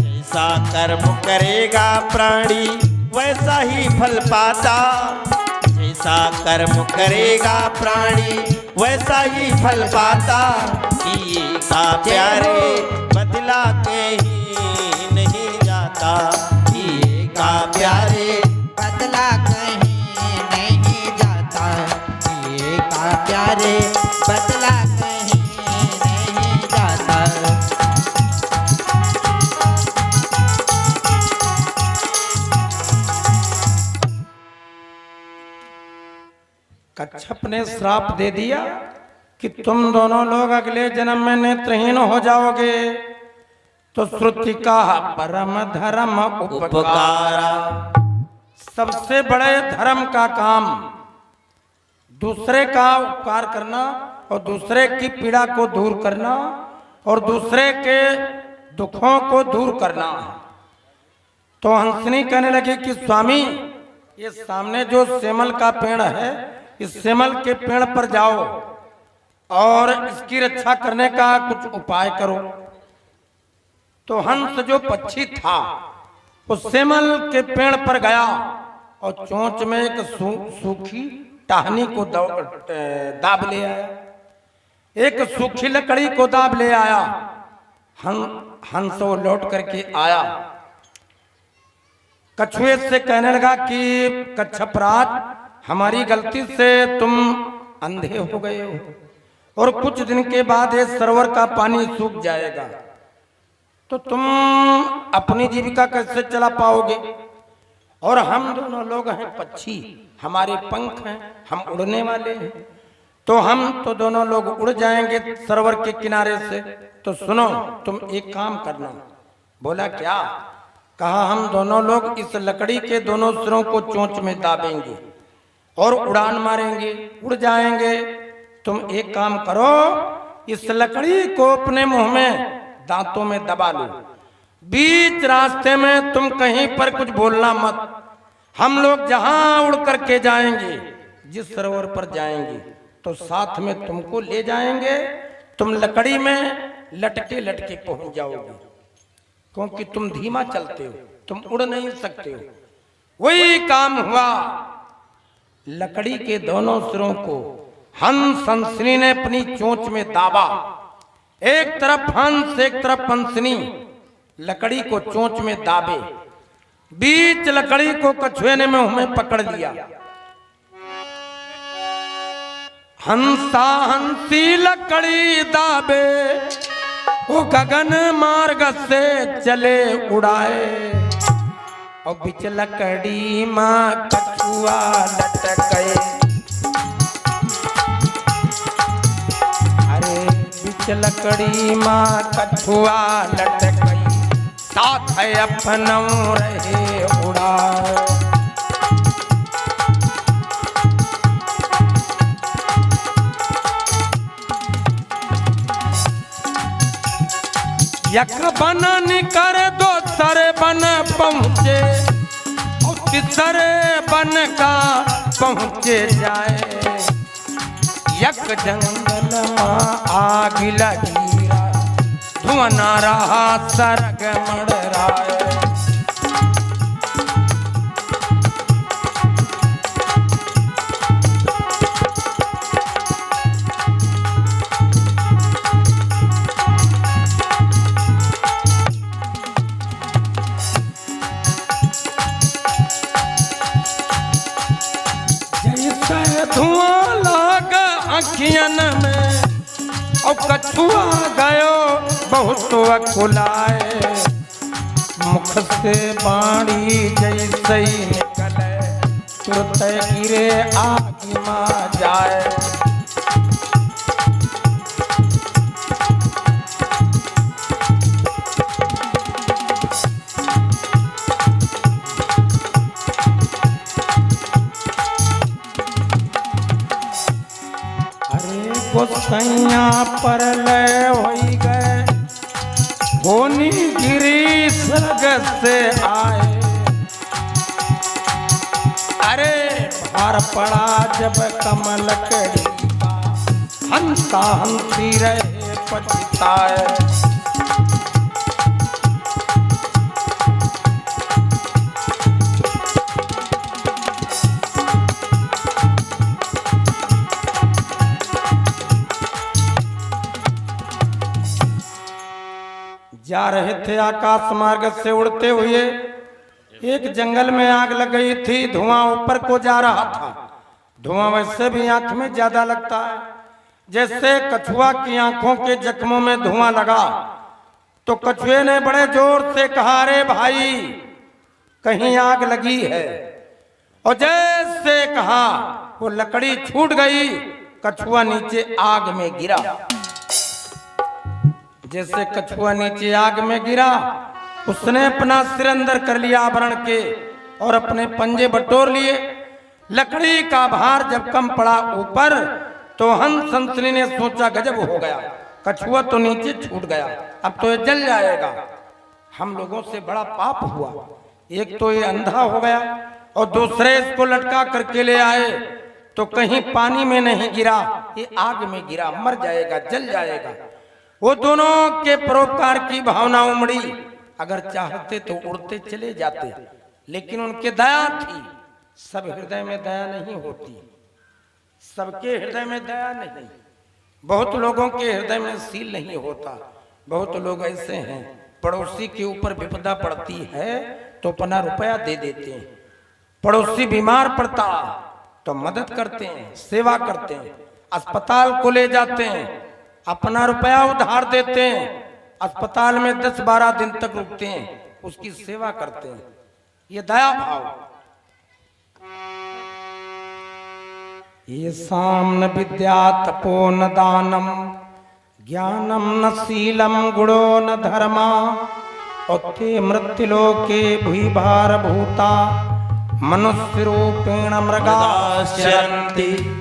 जैसा कर्म करेगा प्राणी वैसा ही फल पाता। जैसा कर्म करेगा प्राणी वैसा ही फल पाता। एका प्यारे बदला कहीं नहीं जाता। एका प्यारे बदला कहीं नहीं जाता। एका प्यारे बदला कहीं नहीं जाता। कच्छप ने श्राप दे दिया कि तुम दोनों लोग अगले जन्म में नेत्रहीन हो जाओगे। तो श्रुति का परम धर्म उपकारा। सबसे बड़े धर्म का काम दूसरे का उपकार करना और दूसरे की पीड़ा को दूर करना और दूसरे के दुखों को दूर करना। तो हंसनी कहने लगी कि स्वामी, ये सामने जो सेमल का पेड़ है, इस सेमल के पेड़ पर जाओ और इसकी रक्षा करने का कुछ उपाय करो। तो हंस जो पक्षी था उस सेमल के पेड़ पर गया और चोंच में एक सूखी टहनी को दाब ले आया। एक सूखी लकड़ी को दाब ले आया। हंस वो लौट करके आया, कछुए से कहने लगा कि कच्छपराज, हमारी गलती से तुम अंधे हो गए हो और कुछ दिन के बाद ये सरोवर का पानी सूख जाएगा, तो तुम अपनी जीविका कैसे चला पाओगे? और हम दोनों लोग हैं पक्षी, हमारे पंख हैं, हम उड़ने वाले हैं, तो हम तो दोनों लोग उड़ जाएंगे सरोवर के किनारे से। तो सुनो, तुम एक काम करना। बोला क्या? कहा हम दोनों लोग इस लकड़ी के दोनों सिरों को चोंच में दाबेंगे और उड़ान मारेंगे, उड़ जाएंगे। तुम एक काम करो, इस लकड़ी को अपने मुंह में दांतों में दबा लो। बीच रास्ते में तुम कहीं पर कुछ बोलना मत। हम लोग जहां उड़ करके जाएंगे, जिस सरोवर पर जाएंगे, तो साथ में तुमको ले जाएंगे। तुम लकड़ी में लटके लटके पहुंच जाओगे, क्योंकि तुम धीमा चलते हो, तुम उड़ नहीं सकते हो। वही काम हुआ। लकड़ी के दोनों सिरों को हंसनी ने अपनी चोंच में दाबा। एक तरफ हंस, एक तरफ हंसनी लकड़ी को चोंच में दाबे। बीच लकड़ी को कछुए ने मुंह में पकड़ लिया। हंसा हंसी लकड़ी दाबे, वो गगन मार्ग से चले उड़ाए। और बिच लकड़ी माँ कछुआ लटके। अरे बिच लकड़ी माँ कछुआ लटके, साथ है अपनों रहे उड़ाए। यक बन निकर दो सरे बन पहुँचे, तीसरे बन का पहुँचे जाए। यक जंगल में आग लगी, धुआं ना रहा सरग मंडराए। कछुआ गयो बहुत अकुलाए, मुख से बाणी जैसे ही निकले, तुरत गिरे आग में जाए। गोसैया पर लय होई गए, होनी गिरी स्वर्ग से आए। अरे भार पड़ा जब कमल करीबा, हंसा हंसी रहे पछताए। जा रहे थे आकाश मार्ग से उड़ते हुए, एक जंगल में आग लग गई थी, धुआं ऊपर को जा रहा था। धुआं वैसे भी आंख में ज्यादा लगता है, जैसे कछुआ की आंखों के जख्मों में धुआं लगा तो कछुए ने बड़े जोर से कहा, अरे भाई कहीं आग लगी है। और जैसे कहा वो लकड़ी छूट गई, कछुआ नीचे आग में गिरा। जैसे कछुआ नीचे आग में गिरा, उसने अपना सिर अंदर कर लिया आवरण के और अपने पंजे बटोर लिए। लकड़ी का भार जब कम पड़ा ऊपर, तो हंस हंसनी ने सोचा गजब हो गया, कछुआ तो नीचे छूट गया, अब तो ये जल जाएगा। हम लोगों से बड़ा पाप हुआ, एक तो ये अंधा हो गया और दूसरे इसको लटका करके ले आए तो कहीं पानी में नहीं गिरा, ये आग में गिरा, मर जाएगा, जल जाएगा। वो दोनों के परोपकार की भावना उमड़ी, अगर चाहते तो उड़ते चले जाते, लेकिन उनके दया थी। सब हृदय में दया नहीं होती, सबके हृदय में दया नहीं। बहुत लोगों के हृदय में सील नहीं होता। बहुत लोग ऐसे हैं, पड़ोसी के ऊपर विपदा पड़ती है तो अपना रुपया दे देते हैं, पड़ोसी बीमार पड़ता तो मदद करते हैं, सेवा करते हैं, अस्पताल को ले जाते हैं, अपना रुपया उधार देते हैं, अस्पताल में 10-12 दिन तक रुकते हैं, उसकी सेवा करते हैं। ये दया भाव। ये साम्न विद्या तपो न दानम, ज्ञानम न शीलम गुणो न धर्मा, औते मृत्युलोके भूि भार भूता, मनुष्य रूपेण मृगा चरन्ति।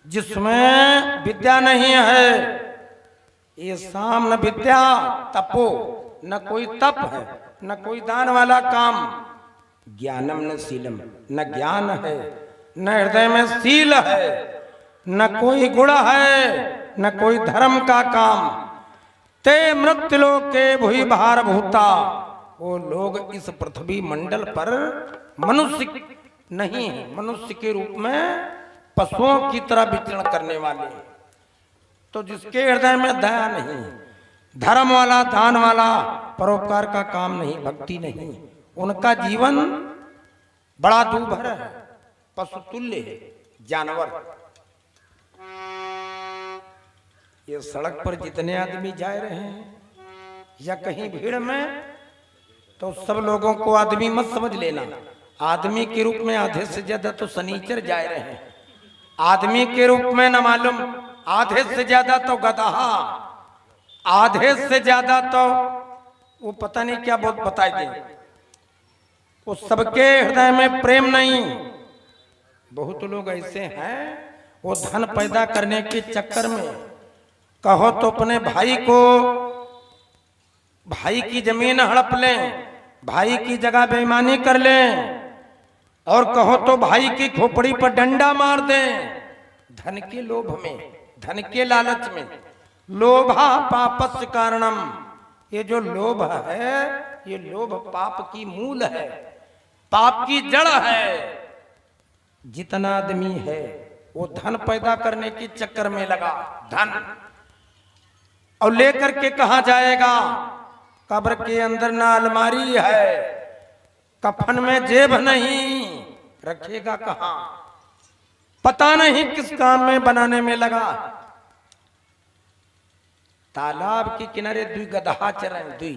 जिसमें विद्या नहीं है, ये साम्न विद्या तपो, न कोई तप है, न कोई दान वाला काम, ज्ञानम न शीलम, न ज्ञान है, न हृदय में शील है, न कोई गुण है, न कोई धर्म का काम। ते मृत्युलोके भूि भार भूता, वो लोग इस पृथ्वी मंडल पर मनुष्य नहीं है, मनुष्य के रूप में पशुओं की तरह विचरण करने वाले। तो जिसके हृदय में दया नहीं, धर्म वाला, दान वाला, परोपकार का काम नहीं, भक्ति नहीं, उनका जीवन बड़ा दूभर है, पशुतुल्य है, जानवर। ये सड़क पर जितने आदमी जा रहे हैं या कहीं भीड़ में, तो सब लोगों को आदमी मत समझ लेना। आदमी के रूप में आधे से ज्यादा तो शनीचर जा रहे हैं, आदमी के रूप में न मालूम आधे से ज्यादा तो गधा, आधे से ज्यादा तो वो पता नहीं क्या बहुत बताए दे। वो सबके हृदय में प्रेम नहीं। बहुत लोग ऐसे हैं, वो धन पैदा करने के चक्कर में कहो तो अपने भाई को, भाई की जमीन हड़प लें, भाई की जगह बेईमानी कर लें, और कहो तो भाई की खोपड़ी पर डंडा मार दें। धन के लोभ में, धन के लालच में। लोभा पापस्य कारणम, ये जो लोभ है, ये लोभ पाप की मूल है, पाप की जड़ है। जितना आदमी है वो धन पैदा करने के चक्कर में लगा, धन, और लेकर के कहां जाएगा? कब्र के अंदर ना अलमारी है, कफन में जेब नहीं, रखेगा कहां? पता नहीं किस काम में बनाने में लगा। तालाब के किनारे दुई गधा चर दुई,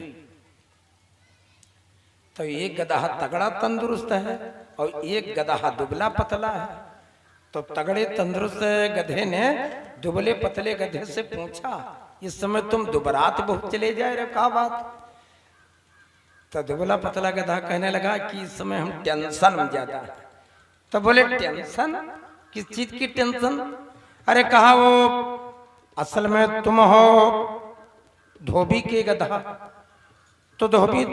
तो एक गधा तगड़ा तंदुरुस्त है और एक गधा दुबला पतला है। तो तगड़े तंदुरुस्त गधे ने दुबले पतले गधे से पूछा, इस समय तुम दुबरात बहुत चले जा रहे हो, क्या बात? तो दुबला पतला गधा कहने लगा कि इस समय हम टेंशन में ज्यादा है। तो बोले टेंशन? किस चीज की टेंशन? अरे कहा वो असल में तुम हो धोबी के गधा, तो धोबी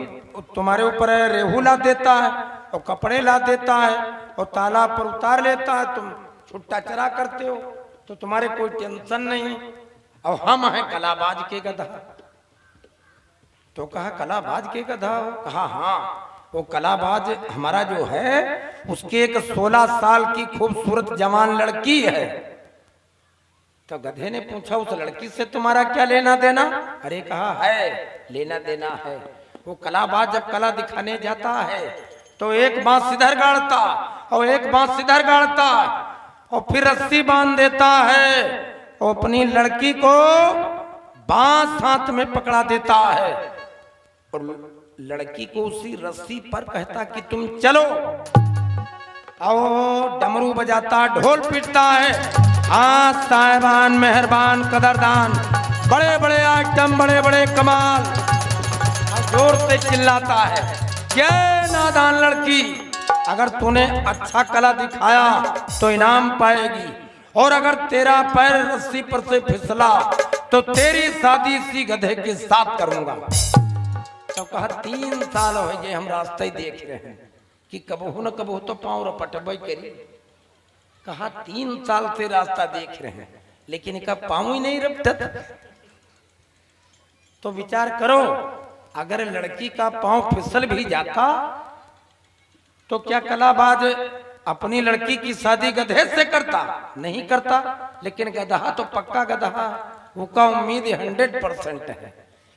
तुम्हारे ऊपर रेहू ला देता है और कपड़े ला देता है और तालाब पर उतार लेता है, तुम छुट्टा चरा करते हो, तो तुम्हारे कोई टेंशन नहीं। और हम हैं कलाबाज के गधा। तो कहा कलाबाज के गधा हो? कहा हाँ, वो कलाबाज हमारा जो है उसके एक 16 साल की खूबसूरत जवान लड़की है। तो गधे ने पूछा उस लड़की से तुम्हारा क्या लेना देना? अरे कहा है लेना देना है। वो कलाबाज जब कला दिखाने जाता है तो एक बांस इधर गाड़ता और एक बांस इधर गाड़ता और फिर रस्सी बांध देता है और अपनी लड़की को बांस हाथ में पकड़ा देता है और लड़की को उसी रस्सी पर कहता कि तुम चलो। आओ डमरू बजाता, ढोल पीटता है, हाँ साहिबान मेहरबान कदरदान, बड़े बड़े आइटम, बड़े बड़े कमाल, जोर से चिल्लाता है, क्या नादान लड़की, अगर तूने अच्छा कला दिखाया तो इनाम पाएगी, और अगर तेरा पैर रस्सी पर से फिसला तो तेरी शादी इसी गधे के साथ करूंगा। तो कहा 3 साल हो गए हम रास्ते ही देख रहे हैं कि कबहू न कबहू तो पाँव रपटबई करी। कहा 3 साल से रास्ता देख रहे हैं लेकिन इनका पाँव ही नहीं रपटत। तो विचार करो, अगर लड़की का पाँव फिसल भी जाता तो क्या कलाबाज अपनी लड़की की शादी गधे से करता? नहीं करता। लेकिन गधा तो पक्का गधा, उसका उम्मीद 100% है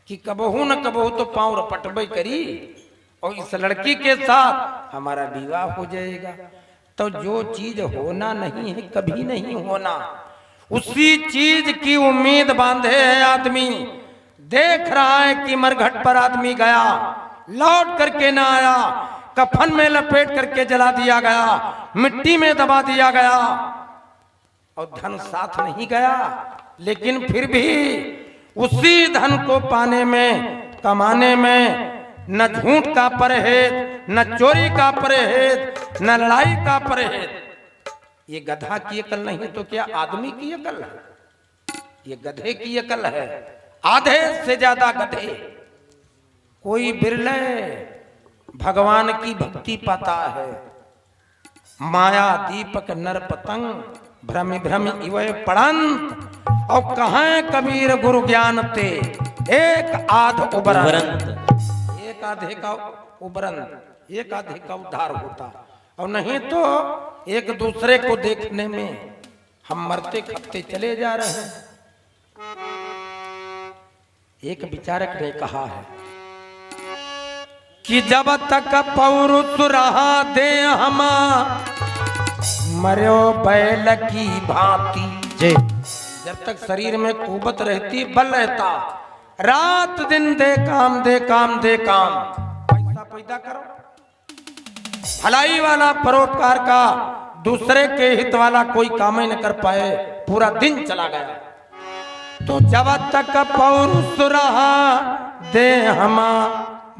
कि कबहू न कबहू तो पाँव रपटबई करी और इस लड़की के साथ हमारा विवाह हो जाएगा। तो जो चीज होना नहीं है कभी नहीं होना, उसी चीज की उम्मीद बांधे है आदमी। देख रहा है कि मरघट पर आदमी गया, लौट करके ना आया, कफन में लपेट करके जला दिया गया, मिट्टी में दबा दिया गया और धन साथ नहीं गया, लेकिन फिर भी उसी धन को पाने में, कमाने में न झूठ का परहेज, न चोरी का परहेज, न लड़ाई का परहेज। ये गधा की अकल नहीं तो क्या आदमी की अकल है? ये गधे की अकल है। आधे से ज्यादा गधे, कोई बिरले भगवान की भक्ति पाता है। माया दीपक नर पतंग भ्रम भ्रम इवय पड़ंत, और कहाँ कबीर गुरु ज्ञान ते एक आध उबरंत। एक आधे का उबरंत, एक आधे का उद्धार होता, और नहीं तो एक दूसरे को देखने में हम मरते खपते चले जा रहे हैं। एक विचारक ने कहा है कि जब तक पौरुष रहा दे हमा, मरो बैल की भांति। जब तक शरीर में कुवत रहती, बल रहता, रात दिन दे काम दे काम दे काम, पैसा पैदा करो, भलाई वाला परोपकार का, दूसरे के हित वाला कोई काम ही न कर पाए, पूरा दिन चला गया। तो जब तक पौरुष रहा दे हमा,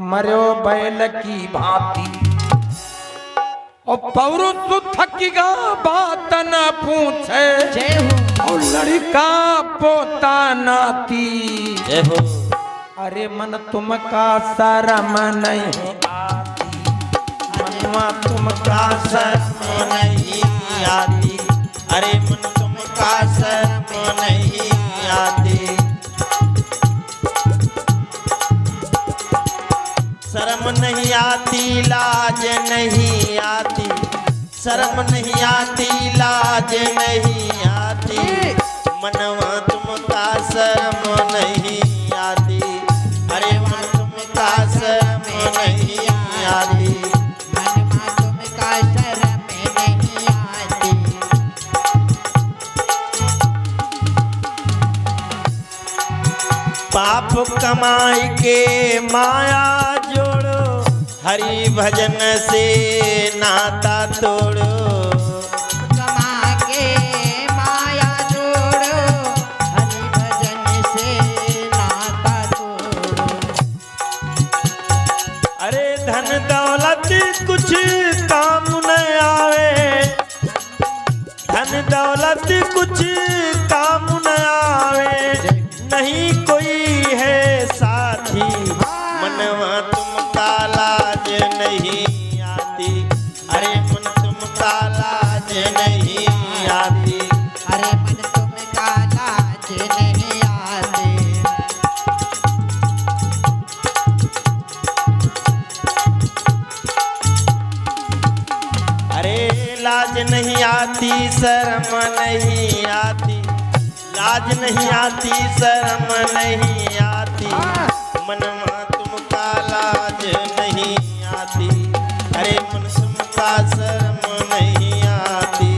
मरो बैल की भांति। और पौरुष थकेगा बात न पूछे, और लड़का पोता नाती। अरे मन तुमका शरम नहीं आती, मनवा तुमका शर्म नहीं आती, अरे मन तुमका शर्म नहीं आती। शर्म नहीं आती, लाज नहीं आती, शर्म नहीं आती, लाज नहीं आती, मनवा तुमका शर्म नहीं आती, अरे मन तुमका शर्म नहीं आती, मनवा तुमका शर्म नहीं आती। पाप कमाई के माया जोड़ो, हरि भजन से नाता तोड़ो। कमा के माया जोड़ो, हरि भजन से नाता तोड़ो। अरे धन दौलत कुछ काम न आवे, धन दौलत कुछ काम न आवे, नहीं कोई है साथी, मनवा तुमका लाज नहीं आती। अरे मन तुमका लाज नहीं आती। अरे मन तुमका लाज नहीं आती। अरे लाज नहीं आती, शर्म नहीं आती, लाज नहीं आती, शर्म नहीं आती, मनवा तुमका लाज नहीं आती। अरे मन तुमका शर्म नहीं आती।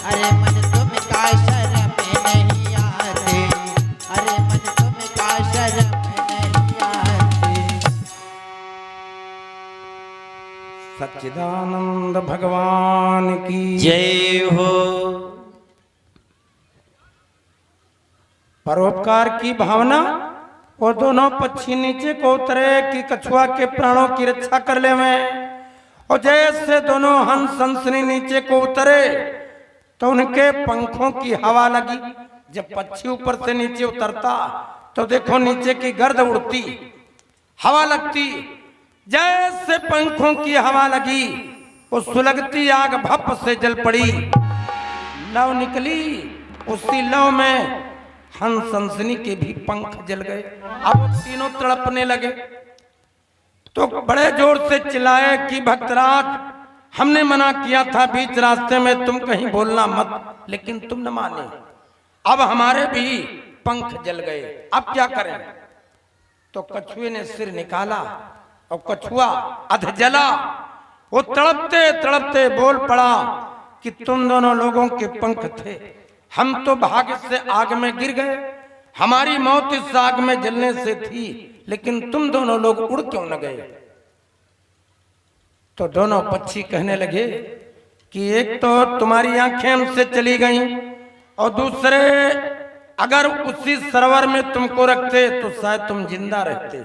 अरे मन तुमका शर्म नहीं आती। अरे मन तुमका शर्म नहीं आती। सच्चिदानंद भगवान की जय हो। परोपकार की भावना, वो दोनों पक्षी नीचे को उतरे कि कछुआ के प्राणों की रक्षा कर ले में। और जैसे दोनों हंस हंसनी नीचे को उतरे तो उनके पंखों की हवा लगी। जब पक्षी ऊपर से नीचे उतरता तो देखो नीचे की गर्द उड़ती, हवा लगती। जैसे पंखों की हवा लगी, वो सुलगती आग भप से जल पड़ी। लौ निकली, उसी लौ में हंस हंसनी के भी पंख जल गए। अब वो तीनों तड़पने लगे तो बड़े जोर से चिल्लाए कि भक्तराज, हमने मना किया था बीच रास्ते में तुम कहीं बोलना मत, लेकिन तुम न माने। अब हमारे भी पंख जल गए, अब क्या करें? तो कछुए ने सिर निकाला और कछुआ अध जला। वो तड़पते तड़पते बोल पड़ा कि तुम दोनों लोगों के पंख थे, हम तो भाग्य से आग में गिर गए, हमारी मौत इस आग में जलने से थी, लेकिन तुम दोनों लोग उड़ क्यों न गए? तो दोनों पक्षी कहने लगे कि एक तो तुम्हारी आंखें हमसे चली गईं, और दूसरे अगर उसी सरोवर में तुमको रखते तो शायद तुम जिंदा रहते,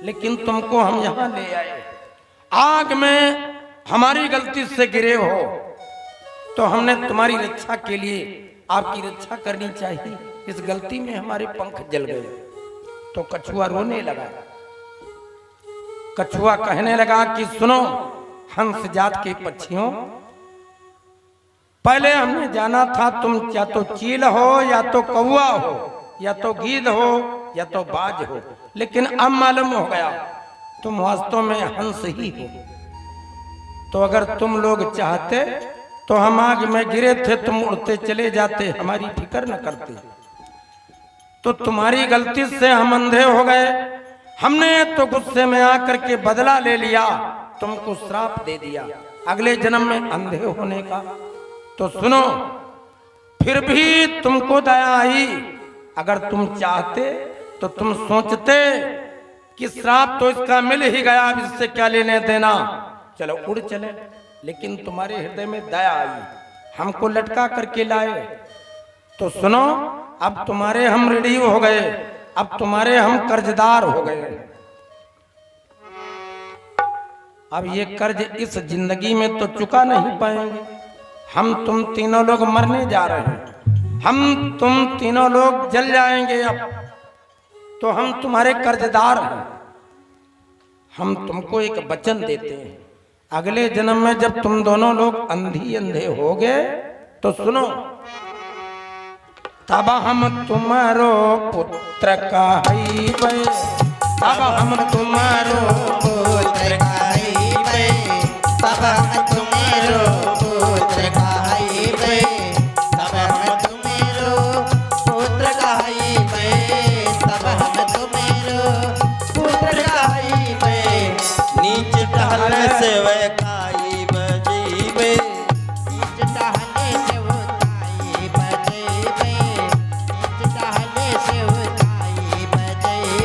लेकिन तुमको हम यहां ले आए। आग में हमारी गलती से गिरे हो तो हमने तुम्हारी रक्षा के लिए आपकी रक्षा करनी चाहिए, इस गलती में हमारे पंख जल गए। तो कछुआ रोने लगा। कछुआ कहने लगा कि सुनो हंस जात के पक्षियों, पहले हमने जाना था तुम या तो चील हो या तो कौवा हो या तो गीद हो या तो बाज हो, लेकिन अब मालूम हो गया तुम वास्तव में हंस ही हो। तो अगर तुम लोग चाहते तो हम आग में गिरे थे, तुम उड़ते चले जाते, हमारी फिक्र न करते। तो तुम्हारी गलती से हम अंधे हो गए, हमने तो गुस्से में आकर के बदला ले लिया, तुमको श्राप दे दिया अगले जन्म में अंधे होने का। तो सुनो, फिर भी तुमको दया आई, अगर तुम चाहते तो तुम सोचते कि श्राप तो इसका मिल ही गया, अब इससे क्या लेने देना, चलो उड़ चले। लेकिन तुम्हारे हृदय में दया आई, हमको लटका करके लाए। तो सुनो, अब तुम्हारे हम ऋणी हो गए, अब तुम्हारे हम कर्जदार हो गए। अब ये कर्ज इस जिंदगी में तो चुका नहीं पाएंगे। हम तुम तीनों लोग मरने जा रहे हैं, हम तुम तीनों लोग जल जाएंगे। अब तो हम तुम्हारे कर्जदार हैं। हम तुमको एक वचन देते हैं, अगले जन्म में जब तुम दोनों लोग अंधी अंधे होगे तो सुनो, तब हम तुम्हारो पुत्र कहैबै, तब हम तुम्हारो पुत्र कहैबै, तब हम तुम्हारो पुत्र कहैबै, तब हम तुम्हारो पुत्र कहैबै, तब हम तुम्हारो पुत्र कहैबै। नीच टहल से वह खाई बजीबे, नीच टहले से उताई बजैबै, नीच टहले से उताई बजैबै।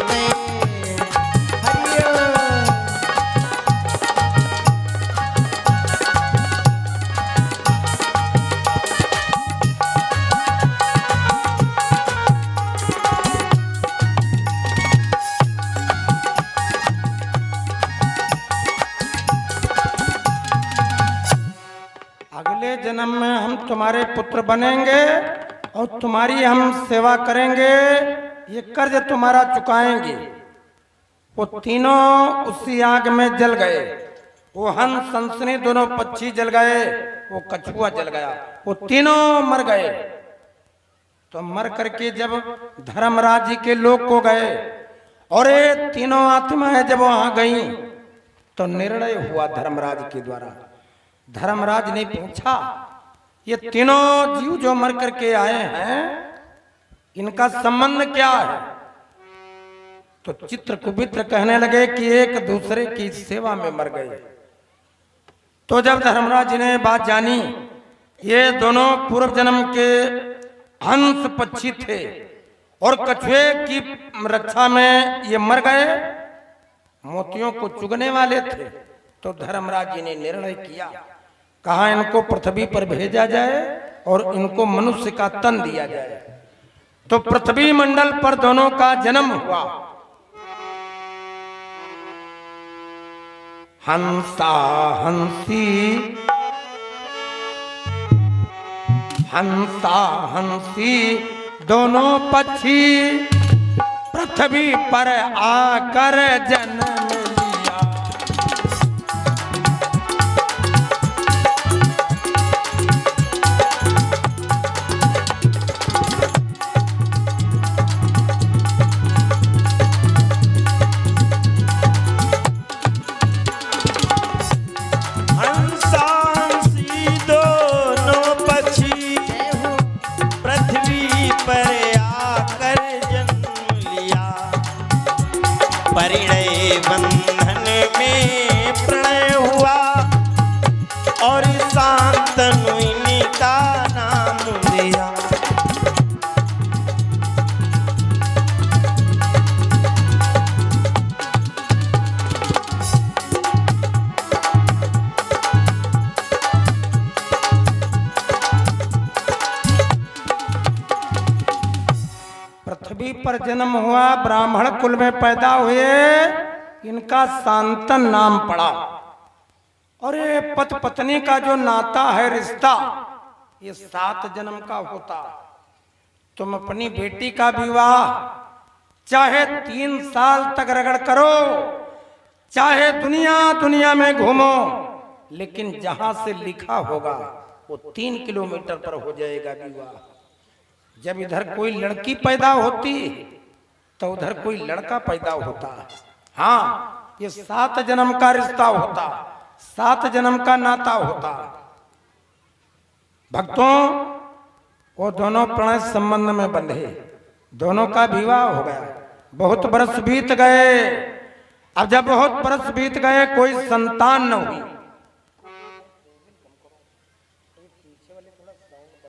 जन्म में हम तुम्हारे पुत्र बनेंगे और तुम्हारी हम सेवा करेंगे, ये कर्ज तुम्हारा चुकाएंगे। वो तीनों उसी आग में जल गए। वो हंस हंसनी दोनों पक्षी जल गए, वो कछुआ जल गया, वो तीनों मर गए। तो मर करके जब धर्मराज जी के लोक को गए और ये तीनों आत्माएं जब वहां गई तो निर्णय हुआ धर्मराज के द्वारा। धर्मराज ने पूछा, ये तीनों जीव जो मर करके आए हैं इनका संबंध क्या है? तो चित्रकुपित्र कहने लगे कि एक दूसरे की सेवा में मर गए। तो जब धर्मराज जी ने बात जानी, ये दोनों पूर्व जन्म के हंस पक्षी थे और कछुए की रक्षा में ये मर गए, मोतियों को चुगने वाले थे। तो धर्मराज जी ने निर्णय किया, कहा इनको पृथ्वी पर भेजा जाए और इनको मनुष्य का तन दिया जाए। तो पृथ्वी मंडल पर दोनों का जन्म हुआ। हंसा हंसी, हंसा हंसी दोनों पक्षी पृथ्वी पर आकर जन्म लिया। हंसा हंसी दोनों पक्षी पृथ्वी पर आकर जन्म लिया। परिणय बंधन में प्रणय हुआ और शांतनु इनका नाम लिया। पृथ्वी पर जन्म हुआ, ब्राह्मण कुल में पैदा हुए, इनका शांतन नाम पड़ा। और ये पति पत्नी का जो नाता है, रिश्ता, ये 7 जन्म का होता। तुम अपनी बेटी का विवाह चाहे 3 साल तक रगड़ करो, चाहे दुनिया दुनिया में घूमो, लेकिन जहां से लिखा होगा वो 3 किलोमीटर पर हो जाएगा विवाह। जब इधर कोई लड़की पैदा होती तो उधर कोई लड़का पैदा होता। हाँ, ये 7 जन्म का रिश्ता होता, 7 जन्म का नाता होता। भक्तों, वो दोनों प्रणय संबंध में बंधे, दोनों का विवाह हो गया। बहुत बरस बीत गए। अब जब बहुत बरस बीत गए, कोई संतान न हुई।